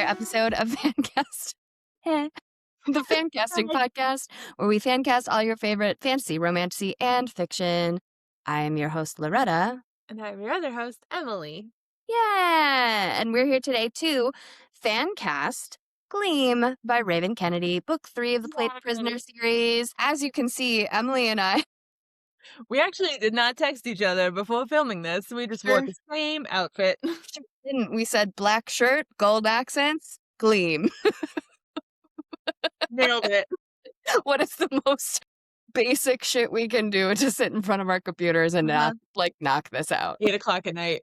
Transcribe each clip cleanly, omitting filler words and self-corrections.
episode of Fancast, the Fancasting podcast, where we fancast all your favorite fantasy, romantasy, and fiction. I am your host, Loretta. And I'm your other host, Emily. Yeah, and we're here today to fancast Gleam by Raven Kennedy, book 3 of the Played Prisoner series. As you can see, Emily and I... We actually did not text each other before filming this. We just wore the same outfit. Didn't we? Said black shirt, gold accents, Gleam. Nailed it. What is the most basic shit we can do to sit in front of our computers and not knock this out? 8 o'clock at night.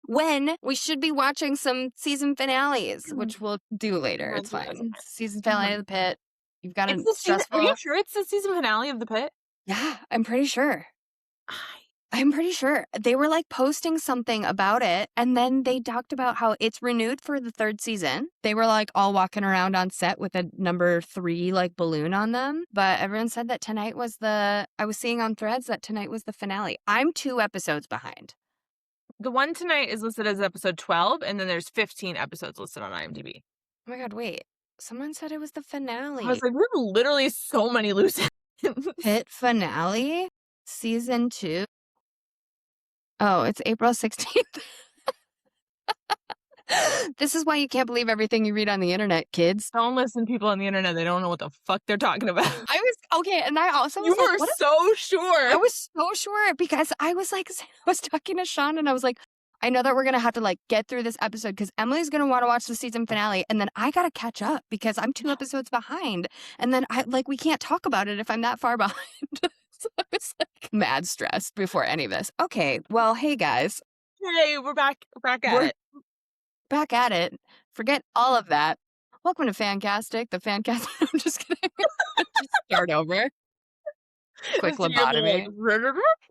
When we should be watching some season finales, which we'll do later. It's fine. Season finale of The Pit. You've got a stressful... Are you sure it's the season finale of The Pit? Yeah, I'm pretty sure. I'm pretty sure. They were posting something about it, and then they talked about how it's renewed for the 3rd season. They were all walking around on set with a number 3 balloon on them, but everyone said that tonight was I was seeing on threads that tonight was the finale. I'm 2 episodes behind. The one tonight is listed as episode 12, and then there's 15 episodes listed on IMDb. Oh my god, wait. Someone said it was the finale. I was like, we have literally so many loose ends. Pit finale? Season 2? Oh, it's April 16th. This is why you can't believe everything you read on the internet, kids. Don't listen to people on the internet. They don't know what the fuck they're talking about. And I also was You were so sure. I was so sure because I was I was talking to Sean and I was like, I know that we're going to have to get through this episode because Emily's going to want to watch the season finale. And then I got to catch up because I'm 2 episodes behind. And then we can't talk about it if I'm that far behind. So I was mad stressed before any of this. Okay, well, hey guys. Hey, we're back at it. Back at it. Forget all of that. Welcome to Fancastic, the Fancast. I'm just kidding. Just start over. Quick lobotomy.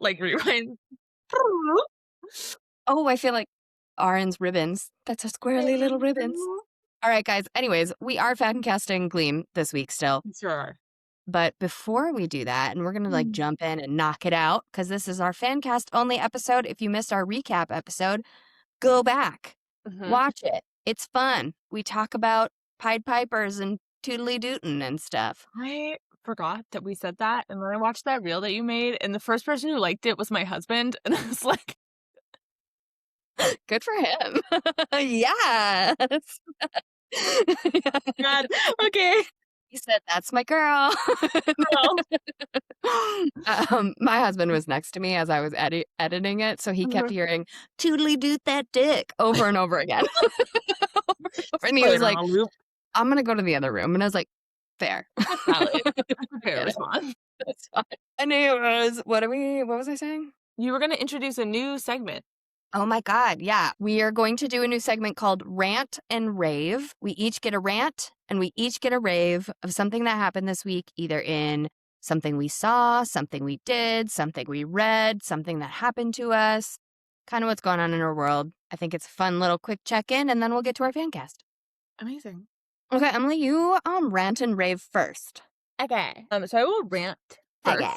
Rewind. Oh, I feel like Arin's ribbons. That's a squirrely little ribbons. All right, guys. Anyways, we are Fancasting Gleam this week still. Sure are. But before we do that, and we're going to jump in and knock it out, because this is our Fancast only episode. If you missed our recap episode, go back. Watch it. It's fun. We talk about Pied Pipers and Tootly Dootin' and stuff. I forgot that we said that. And then I watched that reel that you made. And the first person who liked it was my husband. And I was like, good for him. Yes. God. Okay. He said, that's my girl. My husband was next to me as I was editing it, so he kept hearing, tootly doot that dick, over and over again. And he was like, I'm going to go to the other room. And I was like, fair. Fair response. That's fine. Anyways, what was I saying? You were going to introduce a new segment. Oh my God, yeah. We are going to do a new segment called Rant and Rave. We each get a rant and we each get a rave of something that happened this week, either in something we saw, something we did, something we read, something that happened to us, kind of what's going on in our world. I think it's a fun little quick check-in, and then we'll get to our Fancast. Amazing. Okay, Emily, you rant and rave first. Okay. So I will rant first. Okay.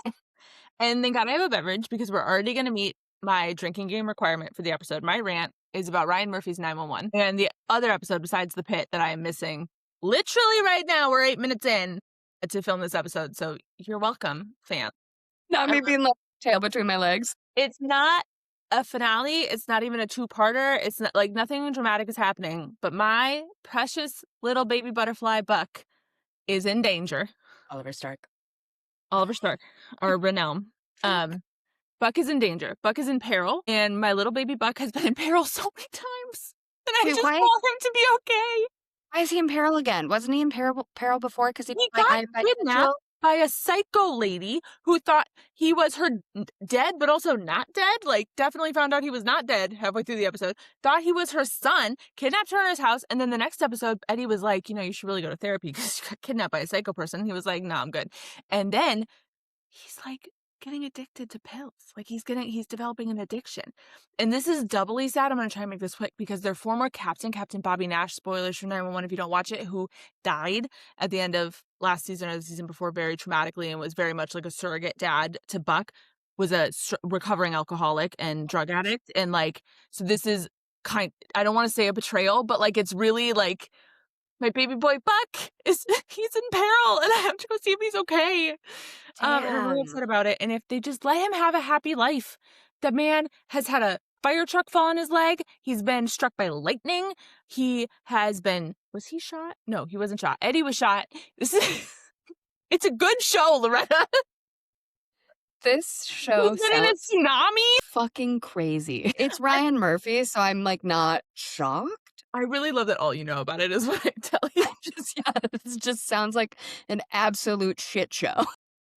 And thank God I have a beverage because we're already going to meet my drinking game requirement for the episode. My rant is about Ryan Murphy's 911. And the other episode besides The Pit that I am missing, literally right now, we're 8 minutes in to film this episode. So you're welcome, fan. Not me being tail between my legs. It's not a finale. It's not even a 2-parter. It's not nothing dramatic is happening. But my precious little baby butterfly Buck is in danger. Oliver Stark, or Renelm. Buck is in danger. Buck is in peril. And my little baby Buck has been in peril so many times. And I just want him to be okay. Why is he in peril again? Wasn't he in peril before? Because he got kidnapped by a psycho lady who thought he was her dead, but also not dead. Definitely found out he was not dead halfway through the episode. Thought he was her son, kidnapped her in his house. And then the next episode, Eddie was like, you should really go to therapy because you got kidnapped by a psycho person. He was like, no, I'm good. And then he's getting addicted to pills. He's developing an addiction. And this is doubly sad. I'm going to try and make this quick because their former Captain Bobby Nash, spoilers for 911 if you don't watch it, who died at the end of last season or the season before very traumatically and was very much like a surrogate dad to Buck, was a recovering alcoholic and drug addict. And so this is I don't want to say a betrayal, but it's really my baby boy Buck he's in peril, and I have to go see if he's okay. And I'm really upset about it. And if they just let him have a happy life, the man has had a fire truck fall on his leg. He's been struck by lightning. He has been. Was he shot? No, he wasn't shot. Eddie was shot. It's a good show, Loretta. This show He's been in a sounds tsunami. fucking crazy. It's Ryan Murphy, so I'm like not shocked. I really love that all you know about it is what I tell you. This just sounds like an absolute shit show.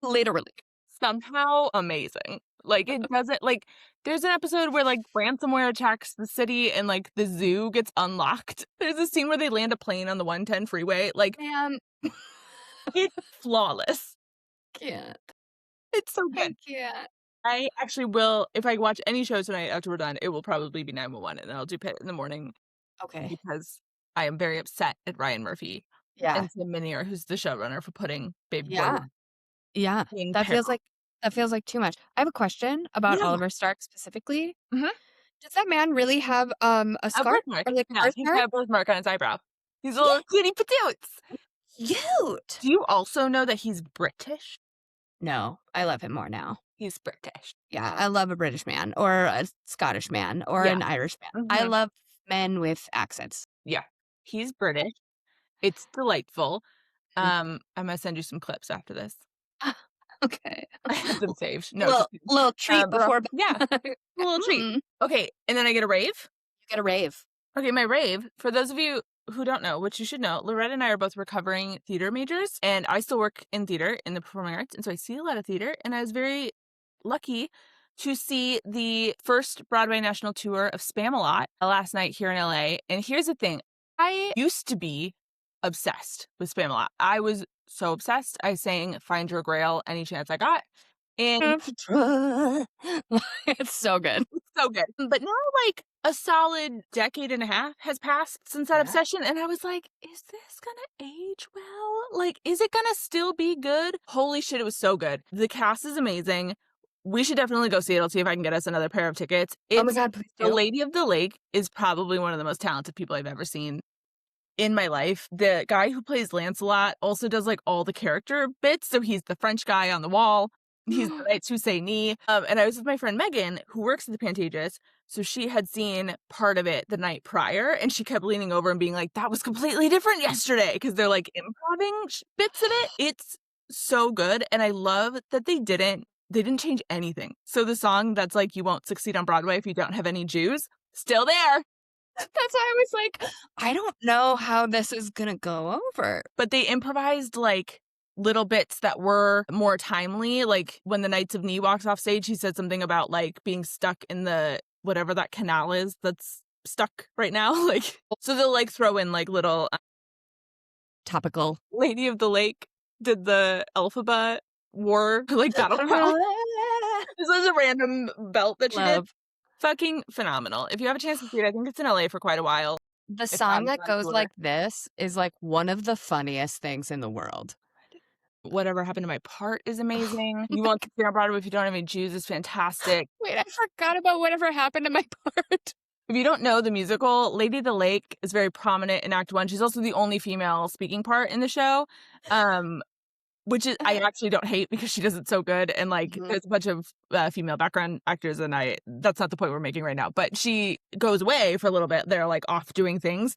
Literally. Somehow amazing. Like, it doesn't, like, there's an episode where, like, ransomware attacks the city and, like, the zoo gets unlocked. There's a scene where they land a plane on the 110 freeway. Like, Man, it's flawless. can't. It's so I good. can't. I actually will, if I watch any show tonight after we're done, it will probably be 911, and I'll do Pit in the morning Okay. because I am very upset at Ryan Murphy Yeah. and Tim Minear, who's the showrunner, for putting Baby Yeah. Boy Yeah. in That feels peril. like too much. I have a question about Yeah. Oliver Stark specifically. Mhm. Does that man really have a A scar birthmark. or like a Yeah, he's birthmark? got a birthmark on his eyebrow. He's a little cutie patoots. Cute. Do you also know that he's British? No, I love him more now. He's British. Yeah, I love a British man or a Scottish man or Yeah. an Irish man. I Mhm. love men with accents. Yeah. He's British. It's delightful. Mhm. I'm gonna send you some clips after this. Okay. I have them saved. No, little just kidding. little treat But before yeah, a little treat. Mm. Okay, and then I get a rave. You get a rave. Okay, my rave, for those of you who don't know, which you should know, Loretta and I are both recovering theater majors, and I still work in theater in the performing arts, and so I see a lot of theater, and I was very lucky to see the first Broadway national tour of Spam-A-Lot last night here in LA. And here's the thing, I used to be obsessed with Spam-A-Lot. I was so obsessed. I sang Find Your Grail any chance I got. And It's so good. it's so good. But now, like, a solid decade and a half has passed since that Yeah. obsession, and I was like, is this gonna age well? Like, is it gonna still be good? Holy shit, it was so good. The cast is amazing. We should definitely go see it. I'll see if I can get us another pair of tickets. Oh my God, please The do. Lady of the Lake is probably one of the most talented people I've ever seen in my life. The guy who plays Lancelot also does, like, all the character bits. So he's the French guy on the wall. He's the knights who say knee. And I was with my friend Megan, who works at the Pantages. So she had seen part of it the night prior, and she kept leaning over and being like, that was completely different yesterday, because they're, like, improvising bits in it. It's so good, and I love that they didn't change anything. So the song that's like, you won't succeed on Broadway if you don't have any Jews, still there. That's why I was like, I don't know how this is gonna go over. But they improvised, like, little bits that were more timely. Like, when the Knights of Knee walks off stage, he said something about, like, being stuck in the whatever that canal is that's stuck right now. Like, so they'll, like, throw in, like, little Topical. Lady of the Lake did the Elphaba war, like, battle cry. This was a random belt that she did. Love. Fucking phenomenal. If you have a chance to see it, I think it's in LA for quite a while. The It's song on that goes tour. like this is like one of the funniest things in the world. Whatever Happened to My Part is amazing. You Won't Succeed on Broadway If You Don't Have Any Jews is fantastic. Wait, I forgot about whatever happened to my part. If you don't know the musical, Lady of the Lake is very prominent in Act 1. She's also the only female speaking part in the show, which is I actually don't hate because she does it so good. And, like, there's a bunch of female background actors, and that's not the point we're making right now. But she goes away for a little bit. They're, like, off doing things.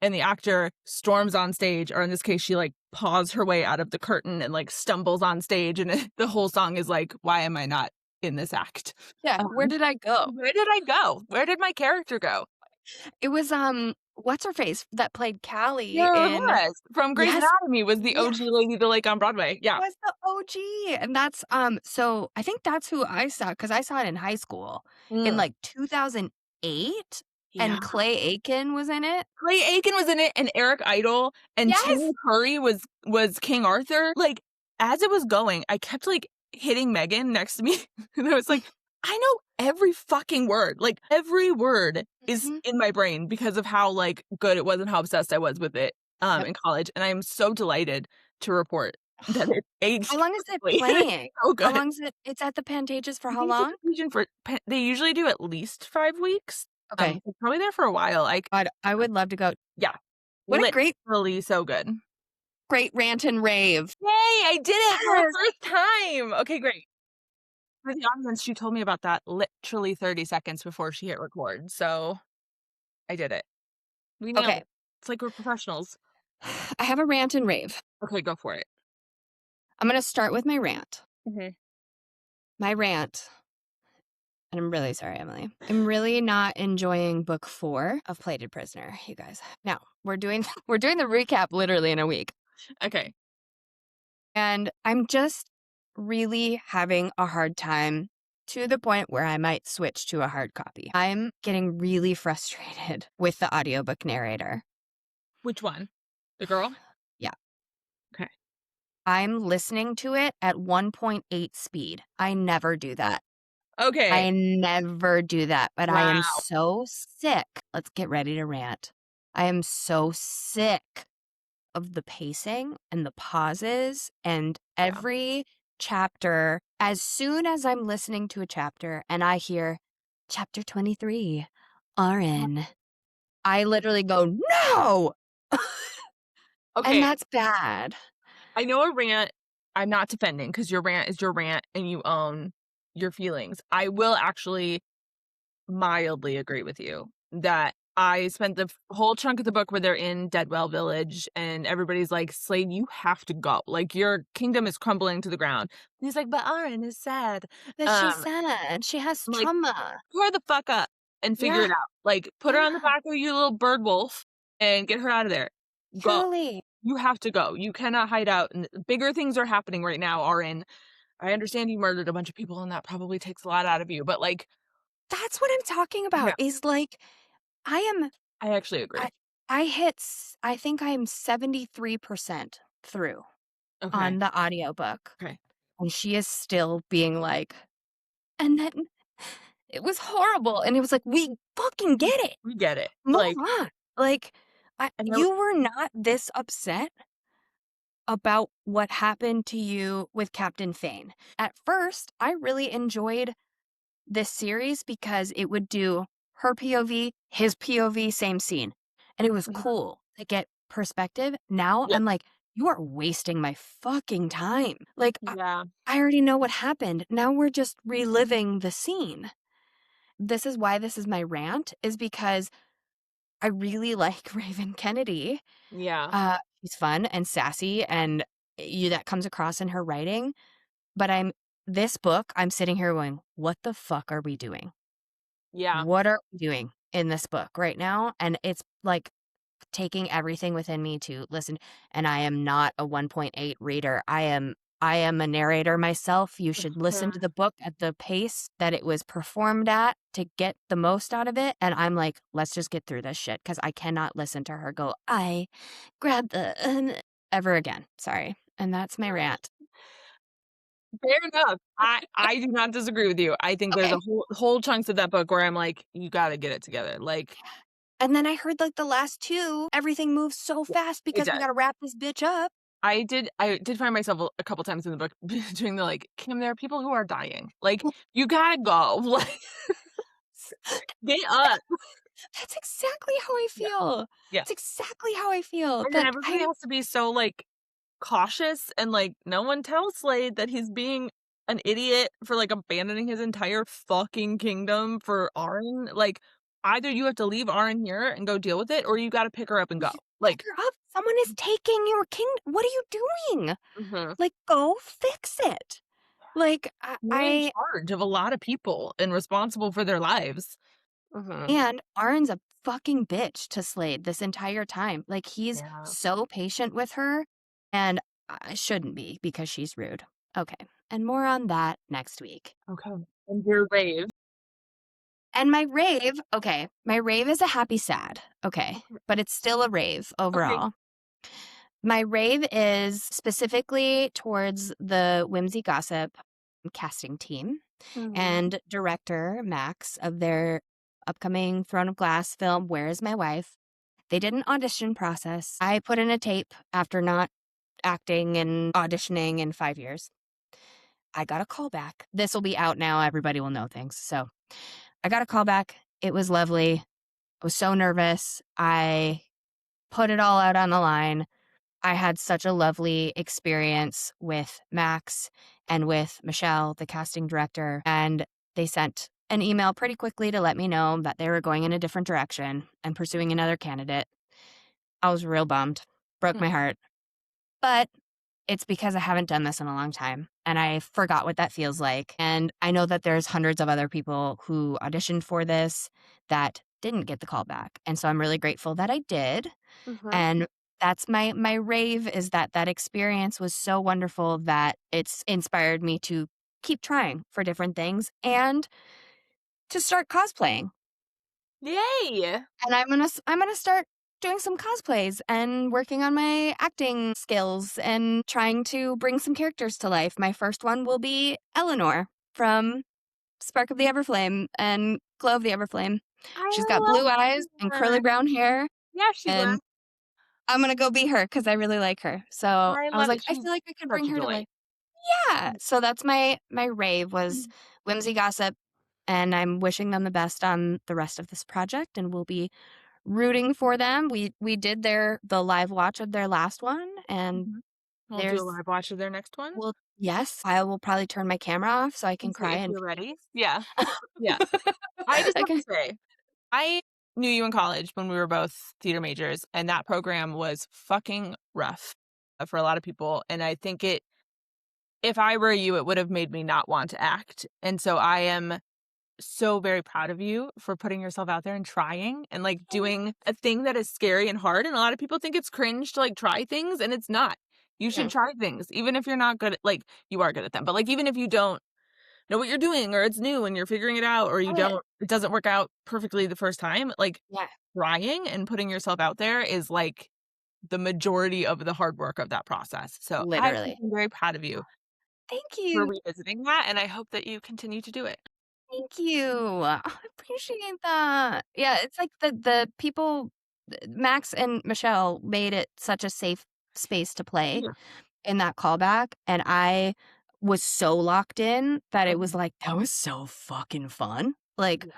And the actor storms on stage, or in this case, she, like, paws her way out of the curtain and, like, stumbles on stage. And the whole song is like, why am I not in this act? Yeah, where did I go? Where did I go? Where did my character go? It was what's her face that played Callie Yeah, in from Grey's Yes. Anatomy was the OG Lady of the Lake on Broadway. Yeah. was the OG. And that's so I think that's who I saw, because I saw it in high school in like 2008. And Clay Aiken was in it. Clay Aiken was in it, and Eric Idle, and Yes. Tim Curry was King Arthur. Like, as it was going, I kept, like, hitting Megan next to me, and I was like, I know every fucking word. Like, every word is in my brain because of how, like, good it was and how obsessed I was with it in college. And I am so delighted to report that it aged. How long is it perfectly. playing? So good. How long is it? It's at the Pantages for I how think long? they usually do at least 5 weeks. Okay. It's probably there for a while. God, I would love to go. Yeah. What a great Literally so good. rant and rave. Yay, I did it for the Yes. first time. Okay, great. For the audience, she told me about that literally 30 seconds before she hit record, so I did it. We nailed Okay. it. It's like we're professionals. I have a rant and rave. Okay, go for it. I'm going to start with my rant. Mhm. My rant, and I'm really sorry, Emily. I'm really not enjoying book 4 of Plated Prisoner, you guys. Now, we're doing the recap literally in a week. Okay. And I'm just really having a hard time to the point where I might switch to a hard copy. I'm getting really frustrated with the audiobook narrator. Which one? The girl? Yeah. Okay. I'm listening to it at 1.8 speed. I never do that. Okay. I never do that, but I am Wow. so sick. Let's get ready to rant. I am so sick of the pacing and the pauses and every chapter. As soon as I'm listening to a chapter and I hear chapter 23, RN, I literally go, no! And Okay. that's bad. I know a rant. I'm not defending because your rant is your rant and you own your feelings. I will actually mildly agree with you that I spent the whole chunk of the book where they're in Deadwell Village and everybody's like, Slade, you have to go. Like, your kingdom is crumbling to the ground. And he's like, but Aaron is sad. But she's Um, sad. She has I'm like, trauma. pour the fuck up and figure Yeah. it out. Like, put her on the Yeah. back of your little bird wolf and get her out of there. Go. Truly. You have to go. You cannot hide out. And bigger things are happening right now, Aaron. I understand you murdered a bunch of people and that probably takes a lot out of you, but like, That's what I'm talking about. yeah, Is like, I actually agree. I think I'm 73% through Okay. on the audiobook. Okay. And she is still being like, and then it was horrible. And it was like, we fucking get it. We get it. Move Like, on. Like, I know. you were not this upset about what happened to you with Captain Fane. At first, I really enjoyed this series because it would do her POV, his POV, same scene. And it was cool to get perspective. Now Yeah. I'm like, you are wasting my fucking time. Like, Yeah. I already know what happened. Now we're just reliving the scene. This is why this is my rant, is because I really like Raven Kennedy. Yeah. She's fun and sassy, and that comes across in her writing. But this book, I'm sitting here going, what the fuck are we doing? Yeah. What are we doing in this book right now? And it's like taking everything within me to listen. And I am not a 1.8 reader. I am a narrator myself. You should listen to the book at the pace that it was performed at to get the most out of it. And I'm like, let's just get through this shit because I cannot listen to her go, I grab the ever again. Sorry. And that's my rant. Fair enough. I do not disagree with you. I think there's Okay. a whole chunks of that book where I'm like, you got to get it together. Like, And then I heard like the last 2, everything moves so fast it because we does. got to wrap this bitch up. I did find myself a couple times in the book doing the like, Kim, there are people who are dying. Like, you gotta go. Like, get up. That's exactly how I Yeah. feel. Yeah. That's exactly how I feel. And then everybody has to be so like cautious and like no one tells Slade that he's being an idiot for like abandoning his entire fucking kingdom for Arryn. Like, either you have to leave Arryn here and go deal with it, or you got to pick her up and go. Like, pick her up. Someone is taking your king. What are you doing? mhm. Like, go fix it. Like, You're in charge of a lot of people and responsible for their lives. and Arn's a fucking bitch to Slade this entire time. Like, he's Yeah. so patient with her, and I shouldn't be because she's rude. Okay, and more on that next week. Okay. And your rave. And my rave, okay, my rave is a happy sad, okay, but it's still a rave overall. My rave is specifically towards the Whimsy Gossip casting team and director Max of their upcoming Throne of Glass film, Where Is My Wife? They did an audition process. I put in a tape after not acting and auditioning in 5 years. I got a call back. This will be out now. Everybody will know things. So I got a call back. It was lovely. I was so nervous. I put it all out on the line. I had such a lovely experience with Max and with Michelle, the casting director, and they sent an email pretty quickly to let me know that they were going in a different direction and pursuing another candidate. I was real bummed. Broke my heart. But it's because I haven't done this in a long time, and I forgot what that feels like. And I know that there's hundreds of other people who auditioned for this that didn't get the call back. And so I'm really grateful that I did. Mhm. And that's my rave, is that that experience was so wonderful that it's inspired me to keep trying for different things and to start cosplaying. Yay! And I'm gonna start doing some cosplays and working on my acting skills and trying to bring some characters to life. My first one will be Eleanor from Spark of the Everflame and Glow of the Everflame. I She's got love blue eyes and curly her. brown hair, Yeah, she's and left. I'm gonna go be her because I really like her. So I I was love like, it. I She's feel like I could bring such a her to joy. life. Yeah. So that's my rave was Mhm. Whimsy Gossip, and I'm wishing them the best on the rest of this project, and we'll be rooting for them. We did the live watch of their last one, and Mhm. We'll do a there's live watch of their next one well, yes, I will probably turn my camera off so I can and see cry if and you're ready. Yeah. Yeah. I just have to okay. say, I knew you in college when we were both theater majors, and that program was fucking rough for a lot of people. And I think if I were you, it would have made me not want to act. And so I am so very proud of you for putting yourself out there and trying and like doing a thing that is scary and hard. And a lot of people think it's cringe to like try things, and it's not. You should No. try things, even if you're not good at like you are good at them. But like even if you don't know what you're doing or it's new and you're figuring it out or Oh, yeah. it doesn't work out perfectly the first time, like Yeah, trying and putting yourself out there is like the majority of the hard work of that process. So I'm literally. very proud of you Thank for you. revisiting that, and I hope that you continue to do it. Thank you. I appreciate that. Yeah, it's like the people Max and Michelle made it such a safe space to play Yeah. in that callback, and I was so locked in that it was Mhm. like, that was so fucking fun. Like, Yeah.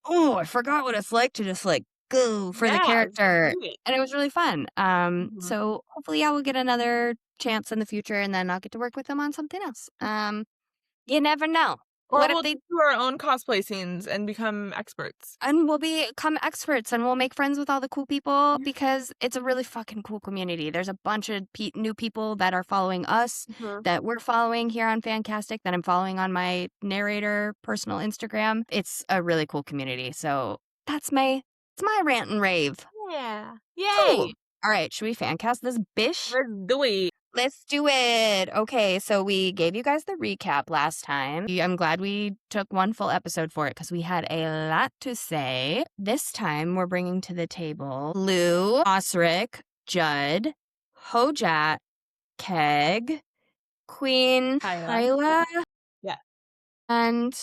oh, I forgot what it's like to just like go for the Yes, character. do it. And it was really fun. Mhm. So hopefully I will get another chance in the future and then I'll get to work with them on something else. You never know. Or What if we'll they just do our own cosplay scenes and become experts. and we'll become experts and we'll make friends with all the cool people because it's a really fucking cool community. There's a bunch of new people that are following us Mhm. that we're following here on Fancastic that I'm following on my narrator personal Instagram. It's a really cool community. So it's my rant and rave. Yeah. Cool. Yay. All right, should we fancast this bish? Let's do it. Let's do it. Okay, so we gave you guys the recap last time. I'm glad we took one full episode for it because we had a lot to say. This time we're bringing to the table Lou, Osrick, Judd, Hojat, Keg, Queen Hyla. Hyla, Yeah. and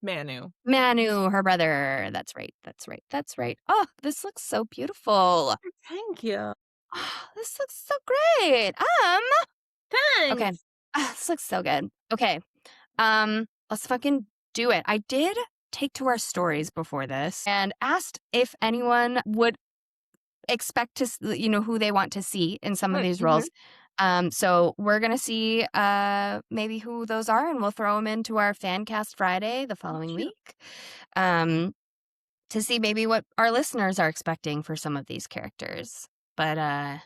Manu. Manu, her brother. That's right. That's right. That's right. Oh, this looks so beautiful. Thank you. Oh, this looks so great. Okay. Thanks. This looks so good. Okay. Let's fucking do it. I did take to our stories before this and asked if anyone would expect to, who they want to see in some of these Mhm. roles. So we're gonna see maybe who those are, and we'll throw them into our Fancast Friday the following Cute. week, um, to see maybe what our listeners are expecting for some of these characters. But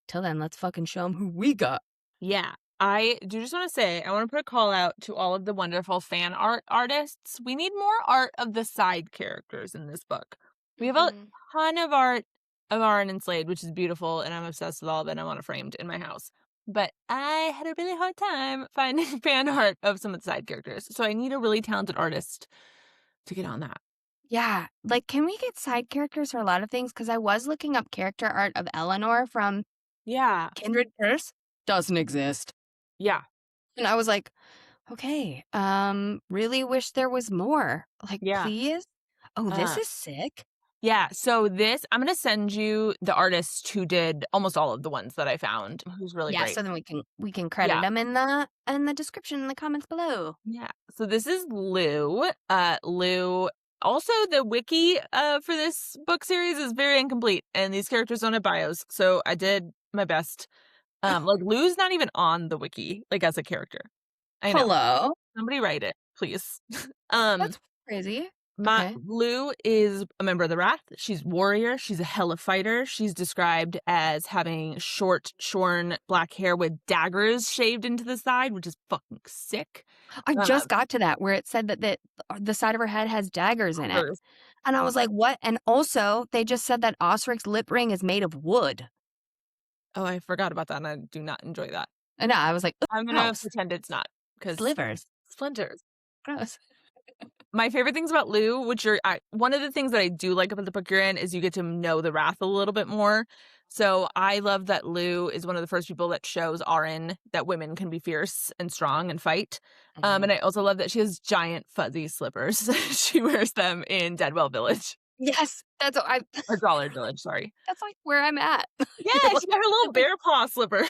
till then, let's fucking show them who we got. Yeah. I do just want to say, I want to put a call out to all of the wonderful fan art artists. We need more art of the side characters in this book. We have a Mhm. ton of art of Arn and Slade, which is beautiful, and I'm obsessed with all of it, and I want it framed in my house. But I had a really hard time finding fan art of some of the side characters. So I need a really talented artist to get on that. Yeah, like, can we get side characters for a lot of things? Because I was looking up character art of Eleanor from Yeah. Kindred Curse. Doesn't exist. Yeah. And I was like, okay, really wish there was more. Like, Yeah. please? Oh, this Uh, is sick. yeah. So I'm going to send you the artist who did almost all of the ones that I found, who's really Yeah, great. so then we can credit Yeah. them in the description in the comments below. Yeah. So this is Lou. Lou Also, the wiki for this book series is very incomplete, and these characters don't have bios, so I did my best. Like, Lou's not even on the wiki, like, as a character. I know. Hello. Somebody write it, please. That's crazy. Okay. Lou is a member of the Wrath. She's warrior. She's a hella fighter. She's described as having short, shorn black hair with daggers shaved into the side, which is fucking sick. I Um, just got to that where it said that the side of her head has daggers in it. daggers. And I was like, what? And also, they just said that Osrick's lip ring is made of wood. Oh, I forgot about that, and I do not enjoy that. And I was like, I'm gonna gross. pretend it's not, because Slivers. splinters. Gross. My favorite things about Lou, which are one of the things that I do like about the book you're in, is you get to know the Wrath a little bit more. So I love that Lou is one of the first people that shows RN that women can be fierce and strong and fight. And I also love that she has giant fuzzy slippers. She wears them in Deadwell Village. Yes, that's what I. Or Dollar Village, sorry. That's like where I'm at. Yeah, she's got her little bear paw slipper.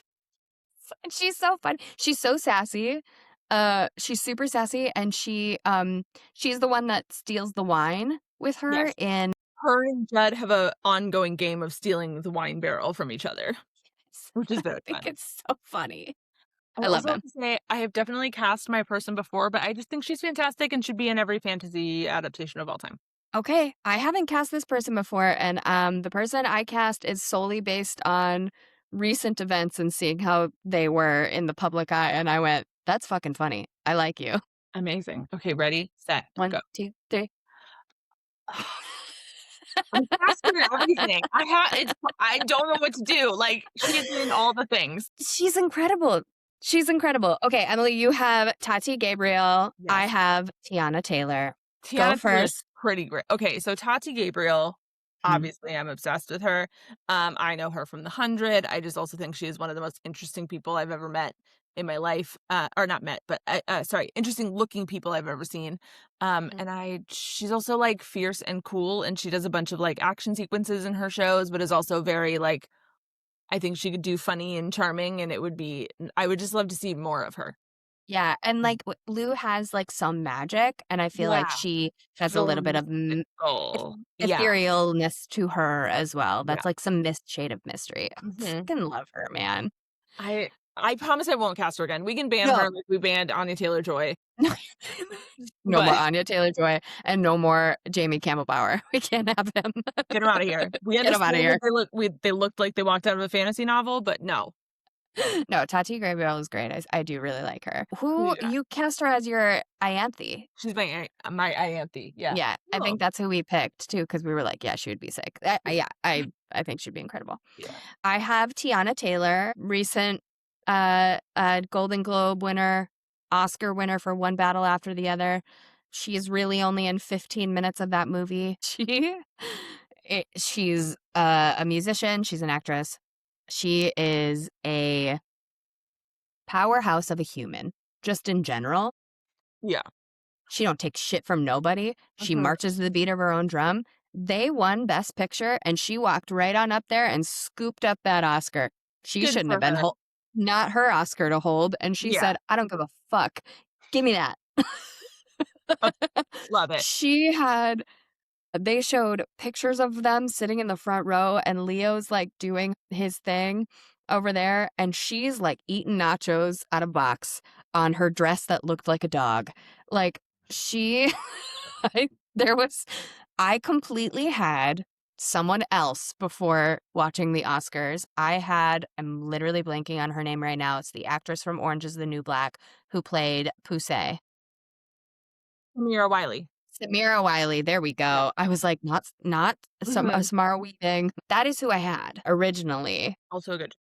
And she's so fun. She's so sassy. She's super sassy, and she's the one that steals the wine with her. Yes. In Her and Judd have a ongoing game of stealing the wine barrel from each other, which is very I think fun. it's so funny. I love also him. have to say, I have definitely cast my person before, but I just think she's fantastic and should be in every fantasy adaptation of all time. Okay, I haven't cast this person before, and the person I cast is solely based on recent events and seeing how they were in the public eye, and I went, that's fucking funny. I like you. Amazing. Okay, ready, set, 1, go. 2, 3. I'm casting everything. I don't know what to do. Like, she's in all the things. She's incredible. She's incredible. Okay, Emily, you have Tati Gabriel. Yes. I have Tiana Taylor. Go Tiana Taylor's first. pretty great. Okay, so Tati Gabriel, obviously I'm obsessed with her. I know her from The 100. I just also think she is one of the most interesting people I've ever met in my life. Or not met, but sorry, interesting looking people I've ever seen. And she's also like fierce and cool, and she does a bunch of like action sequences in her shows, but is also very like, I think she could do funny and charming, and I would just love to see more of her. Yeah, and like Lou has like some magic, and I feel like Yeah. she has a little bit of Yeah. etherealness to her as well. That's Yeah. like some shade of mystery. I Mhm. fucking love her, man. I promise I won't cast her again. We can ban No. her like we banned Anya Taylor-Joy. No more But- Anya Taylor-Joy and no more Jamie Campbell-Bower. We can't have him. Get him out of here. We Get him outta understand that they looked like they walked out of a fantasy novel, but no. No, Tati Gabriel is great. I do really like her. Who Yeah. you cast her as your Ianthe? She's my Ianthe. Yeah. Yeah, I Oh. think that's who we picked too, because we were like, yeah, she would be sick. I think she'd be incredible. Yeah. I have Tiana Taylor, recent Golden Globe winner, Oscar winner for One Battle After the Other. She's really only in 15 minutes of that movie. She's a musician. She's an actress. She is a powerhouse of a human, just in general. Yeah. She don't take shit from nobody. She Mhm. marches to the beat of her own drum. They won Best Picture, and she walked right on up there and scooped up that Oscar. She Good shouldn't for have been her. not her Oscar to hold. And she Yeah. said, I don't give a fuck. Give me that. Love it. They showed pictures of them sitting in the front row, and Leo's like doing his thing over there, and she's like eating nachos out of a box on her dress that looked like a dog. Like I completely had someone else before watching the Oscars. I'm literally blanking on her name right now. It's the actress from Orange is the New Black who played Poussey. Samira Wiley. Samira Wiley, there we go. Yeah. I was like, not Samara Weaving. That is who I had originally, Also good.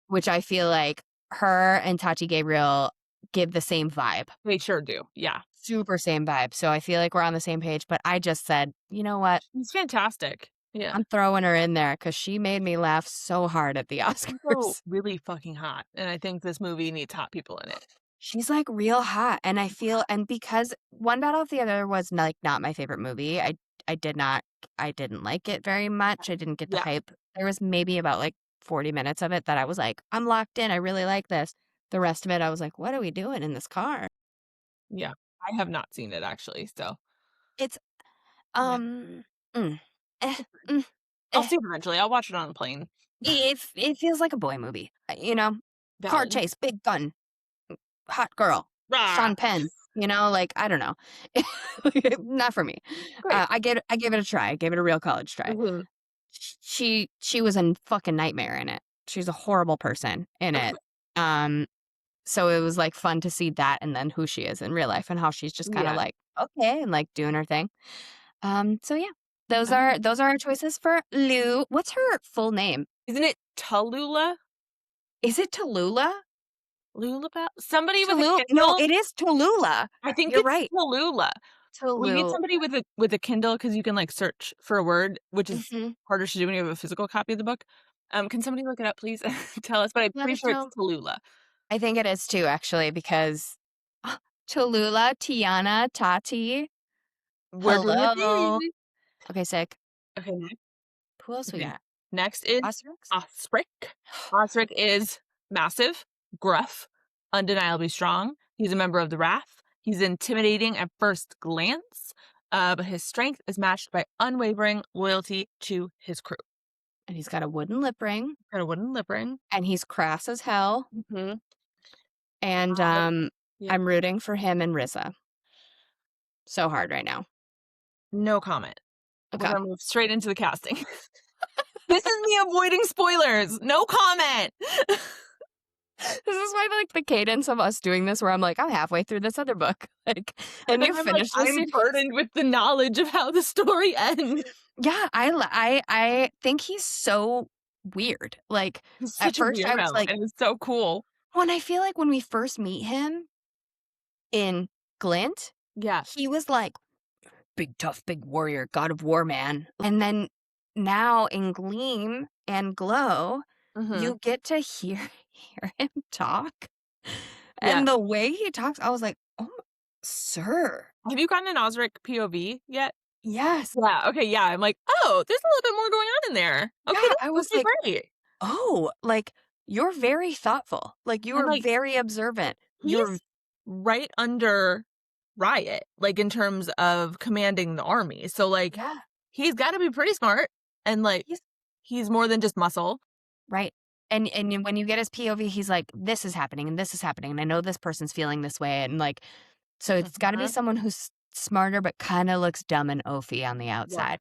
which I feel like her and Tati Gabriel give the same vibe. They sure do. Yeah. Super same vibe. So I feel like we're on the same page, but I just said, you know what? She's fantastic. Yeah. I'm throwing her in there because she made me laugh so hard at the She's Oscars. also really fucking hot. And I think this movie needs hot people in it. She's like real hot. And I feel, and because One Battle of the Other was like not my favorite movie, I didn't like it very much. I didn't get the Yeah. hype. There was maybe about like 40 minutes of it that I was like, I'm locked in. I really like this. The rest of it, I was like, what are we doing in this car? Yeah. I have not seen it actually. So Mm, eh, mm, I'll eh. see it eventually. I'll watch it on the plane. It feels like a boy movie, car Valid. chase, big gun, hot girl, Rah! Sean Penn, like, I don't know. Not for me. Great. I gave it a try. I gave it a real college try. Mm-hmm. She was a fucking nightmare in it. She's a horrible person in it. Um, so it was, like, fun to see that and then who she is in real life and how she's just kinda Yeah. like, "Okay," and, like, doing her thing. So yeah, those Oh. are our choices for Lou. What's her full name? Isn't it Tallulah? Is it Tallulah? Lulabelle? Somebody with a Tallulah? No, Kindle? it is Tallulah. I think You're it's right. Tallulah. We need Tallulah. somebody with a Kindle because you can, like, search for a word, which is Mhm. harder to do when you have a physical copy of the book. Can somebody look it up, please? Tell us, but I'm Let pretty us sure it's know. Tallulah. I think it is too, actually, because Tallulah, Tiana, Tati. We're doing a Hello. thing. Okay, sick. Okay, Who else we got? next is Osricks? Osrick. Osrick is massive, gruff, undeniably strong. He's a member of the Wrath. He's intimidating at first glance, but his strength is matched by unwavering loyalty to his crew. And he's got a wooden lip ring, Got a wooden lip ring. and he's crass as hell. Mm-hmm. And Yeah. I'm rooting for him and Riza so hard right now. No comment. We're Okay. gonna move straight into the casting. This is me avoiding spoilers. No comment. This is why, like, the cadence of us doing this, where I'm like, I'm halfway through this other book, like, and then you I'm like, finished this. I'm burdened with the knowledge of how the story ends. Yeah, I think he's so weird. Like, He's at such a first, I was weirdo, like, and it's so cool. when I feel like when we first meet him in Glint, Yeah. he was like big tough, big warrior, god of war man, and then now in Gleam and Glow, Mm-hmm. you get to hear him talk. Yeah. And the way he talks, I was like, "Oh, sir." Have you gotten an Osrick POV yet? Yes. Yeah. Okay. Yeah. I'm like, oh, there's a little bit more going on in there. Okay. Yeah, I was Okay. like, Great. "Oh, like, you're very thoughtful. Like, you And are like, very observant. You're." he's right under Riot, like in terms of commanding the army. So like, Yeah, he's got to be pretty smart, and like, he's he's more than just muscle. right. And when you get his POV, he's like, "This is happening, and this is happening, and I know this person's feeling this way," and, like, so it's gotta be Mhm. someone who's smarter but kinda looks dumb and oafy on the Yeah. outside.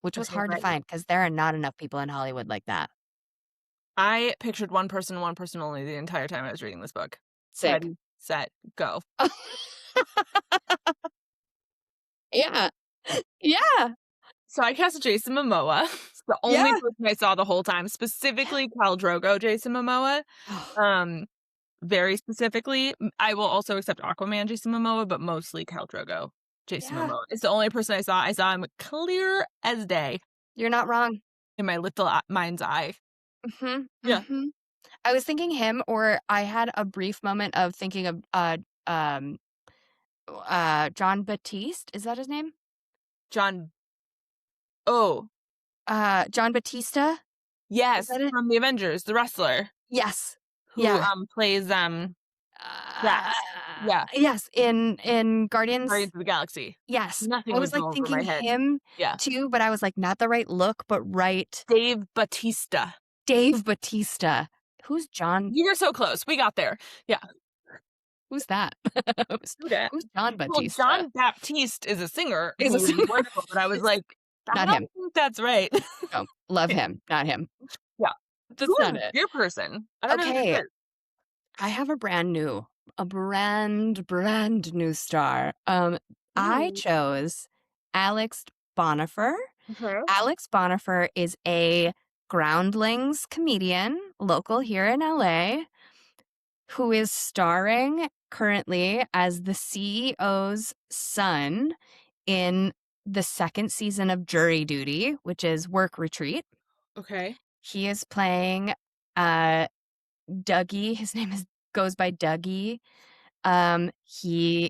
Which was Okay. hard to Right. find because there are not enough people in Hollywood like that. I pictured one person only the entire time I was reading this book. Sick. Ready, set, go. Yeah. Yeah. So I cast Jason Momoa. It's the only Yeah. person I saw the whole time, specifically Khal Drogo Jason Momoa. Very specifically. I will also accept Aquaman Jason Momoa, but mostly Khal Drogo Jason Yeah. Momoa. It's the only person I saw. I saw him clear as day You're not wrong. in my little mind's eye. Mhm. Yeah. Mhm. I was thinking him, or I had a brief moment of thinking of, um, John Batiste, is that his name? John. Oh, John Batista? Is yes, that it? from the Avengers, the wrestler Yes. who Yeah. plays Uh, Drax. Yeah, yes, in Guardians. Guardians of the Galaxy. Yes. Nothing I was was, like, going over my thinking head. him Yeah. too, but I was like, not the right look, but right Dave Bautista. Dave Batista. Who's John? You were so close. We got there. Yeah. Who's that? Who's Who dat? who's John Well, Batista? John Baptiste is a singer Is who a is singer. wonderful, but I was like, I Not don't him. think that's right. No, love him, not him. Yeah. That's Who not is it. your person? I don't know who Okay, this is. I have a brand new star. I Ooh. chose Alex Bonifer. Okay. Alex Bonifer is a Groundlings comedian, local here in LA, who is starring currently as the CEO's son in the second season of Jury Duty, which is Work Retreat. Okay. He is playing Dougie. His name goes by Dougie.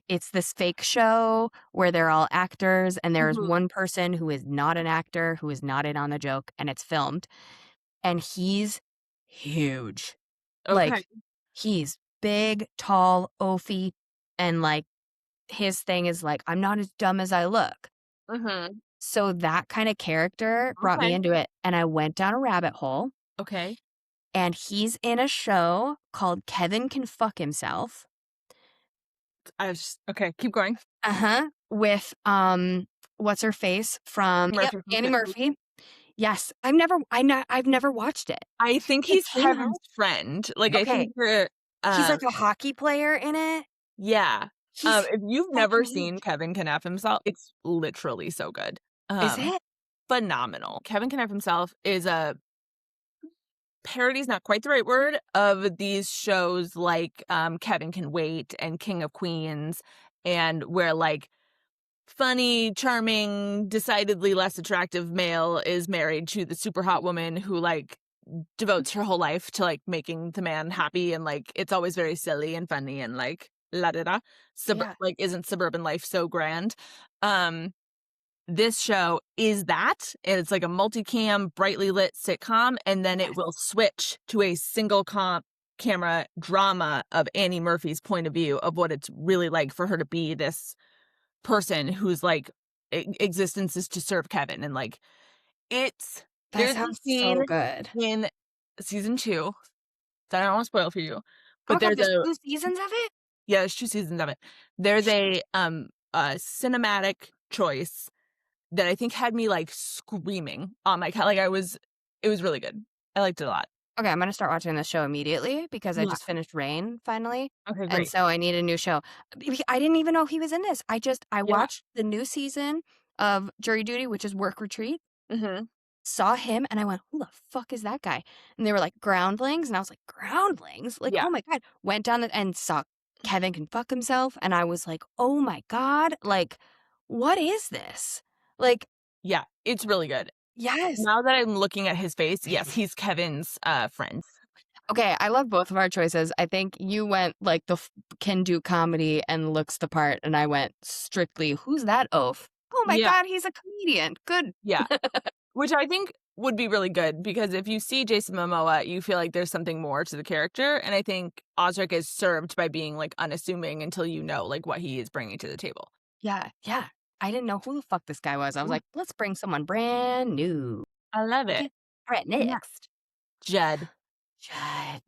It's this fake show where they're all actors, and there's Mhm. one person who is not an actor, who is not in on the joke, and it's filmed. And he's huge. Okay. Like, he's big, tall, oafy, and like his thing is like, I'm not as dumb as I look. Mhm. So that kind of character brought me Okay. into it, and I went down a rabbit hole, Okay. and he's in a show called Kevin Can Fuck Himself. Okay, keep going. With, what's her face from yep, Murphy from Annie Philly. Murphy. Yes, I've never watched it. I think It he's came out Kevin's friend. Like, I okay, think they're, he's um like a hockey player in it. yeah. He's If you've never fucking seen huge. Kevin Can F Himself, it's literally so good. Is it? Phenomenal. Kevin Can F Himself is a parody's not quite the right word, of these shows like, Kevin Can Wait and King of Queens, and where, like, funny, charming, decidedly less attractive male is married to the super hot woman who, like, devotes her whole life to, like, making the man happy, and, like, it's always very silly and funny and, like, la da da. Yeah. Like, isn't suburban life so grand? Um, this show is that, and it's like a multicam, brightly lit sitcom, and then it Yes. will switch to a single camera drama of Annie Murphy's point of view of what it's really like for her to be this person whose, like, existence is to serve Kevin, and, like, it's That there's a sounds so scene good. in season 2 that I don't wanna spoil for you, Oh my but god, there's there's a 2 seasons of it? yeah, there's 2 seasons of it. There's a cinematic choice that I think had me, like, screaming on my like, it was really good. I liked it a lot. Okay, I'm gonna start watching this show immediately because I Yeah. just finished Rain finally, Okay, and great. so I need a new show. I didn't even know he was in this. I Yeah. watched the new season of Jury Duty, which is Work Retreat, Mhm. saw him, and I went, "Who the fuck is that guy?" And they were like, "Groundlings," and I was like, "Groundlings?" Like, Yeah. oh my god. Went down and saw Kevin Can Fuck Himself, and I was like, "Oh my god, like, what is this?" Like, Yeah, it's really good. yes. Now that I'm looking at his face, yes, he's Kevin's, friend. Okay, I love both of our choices. I think you went like can do comedy and looks the part, and I went strictly, who's that oaf? Oh my Yeah, god, he's a comedian. Good. yeah. Which I think would be really good, because if you see Jason Momoa, you feel like there's something more to the character, and I think Osrick is served by being, like, unassuming until you know, like, what he is bringing to the table. Yeah, yeah. I didn't know who the fuck this guy was. I was Yeah, like, let's bring someone brand new. I love it. Okay. All right, Yeah. next. Jed. Judd.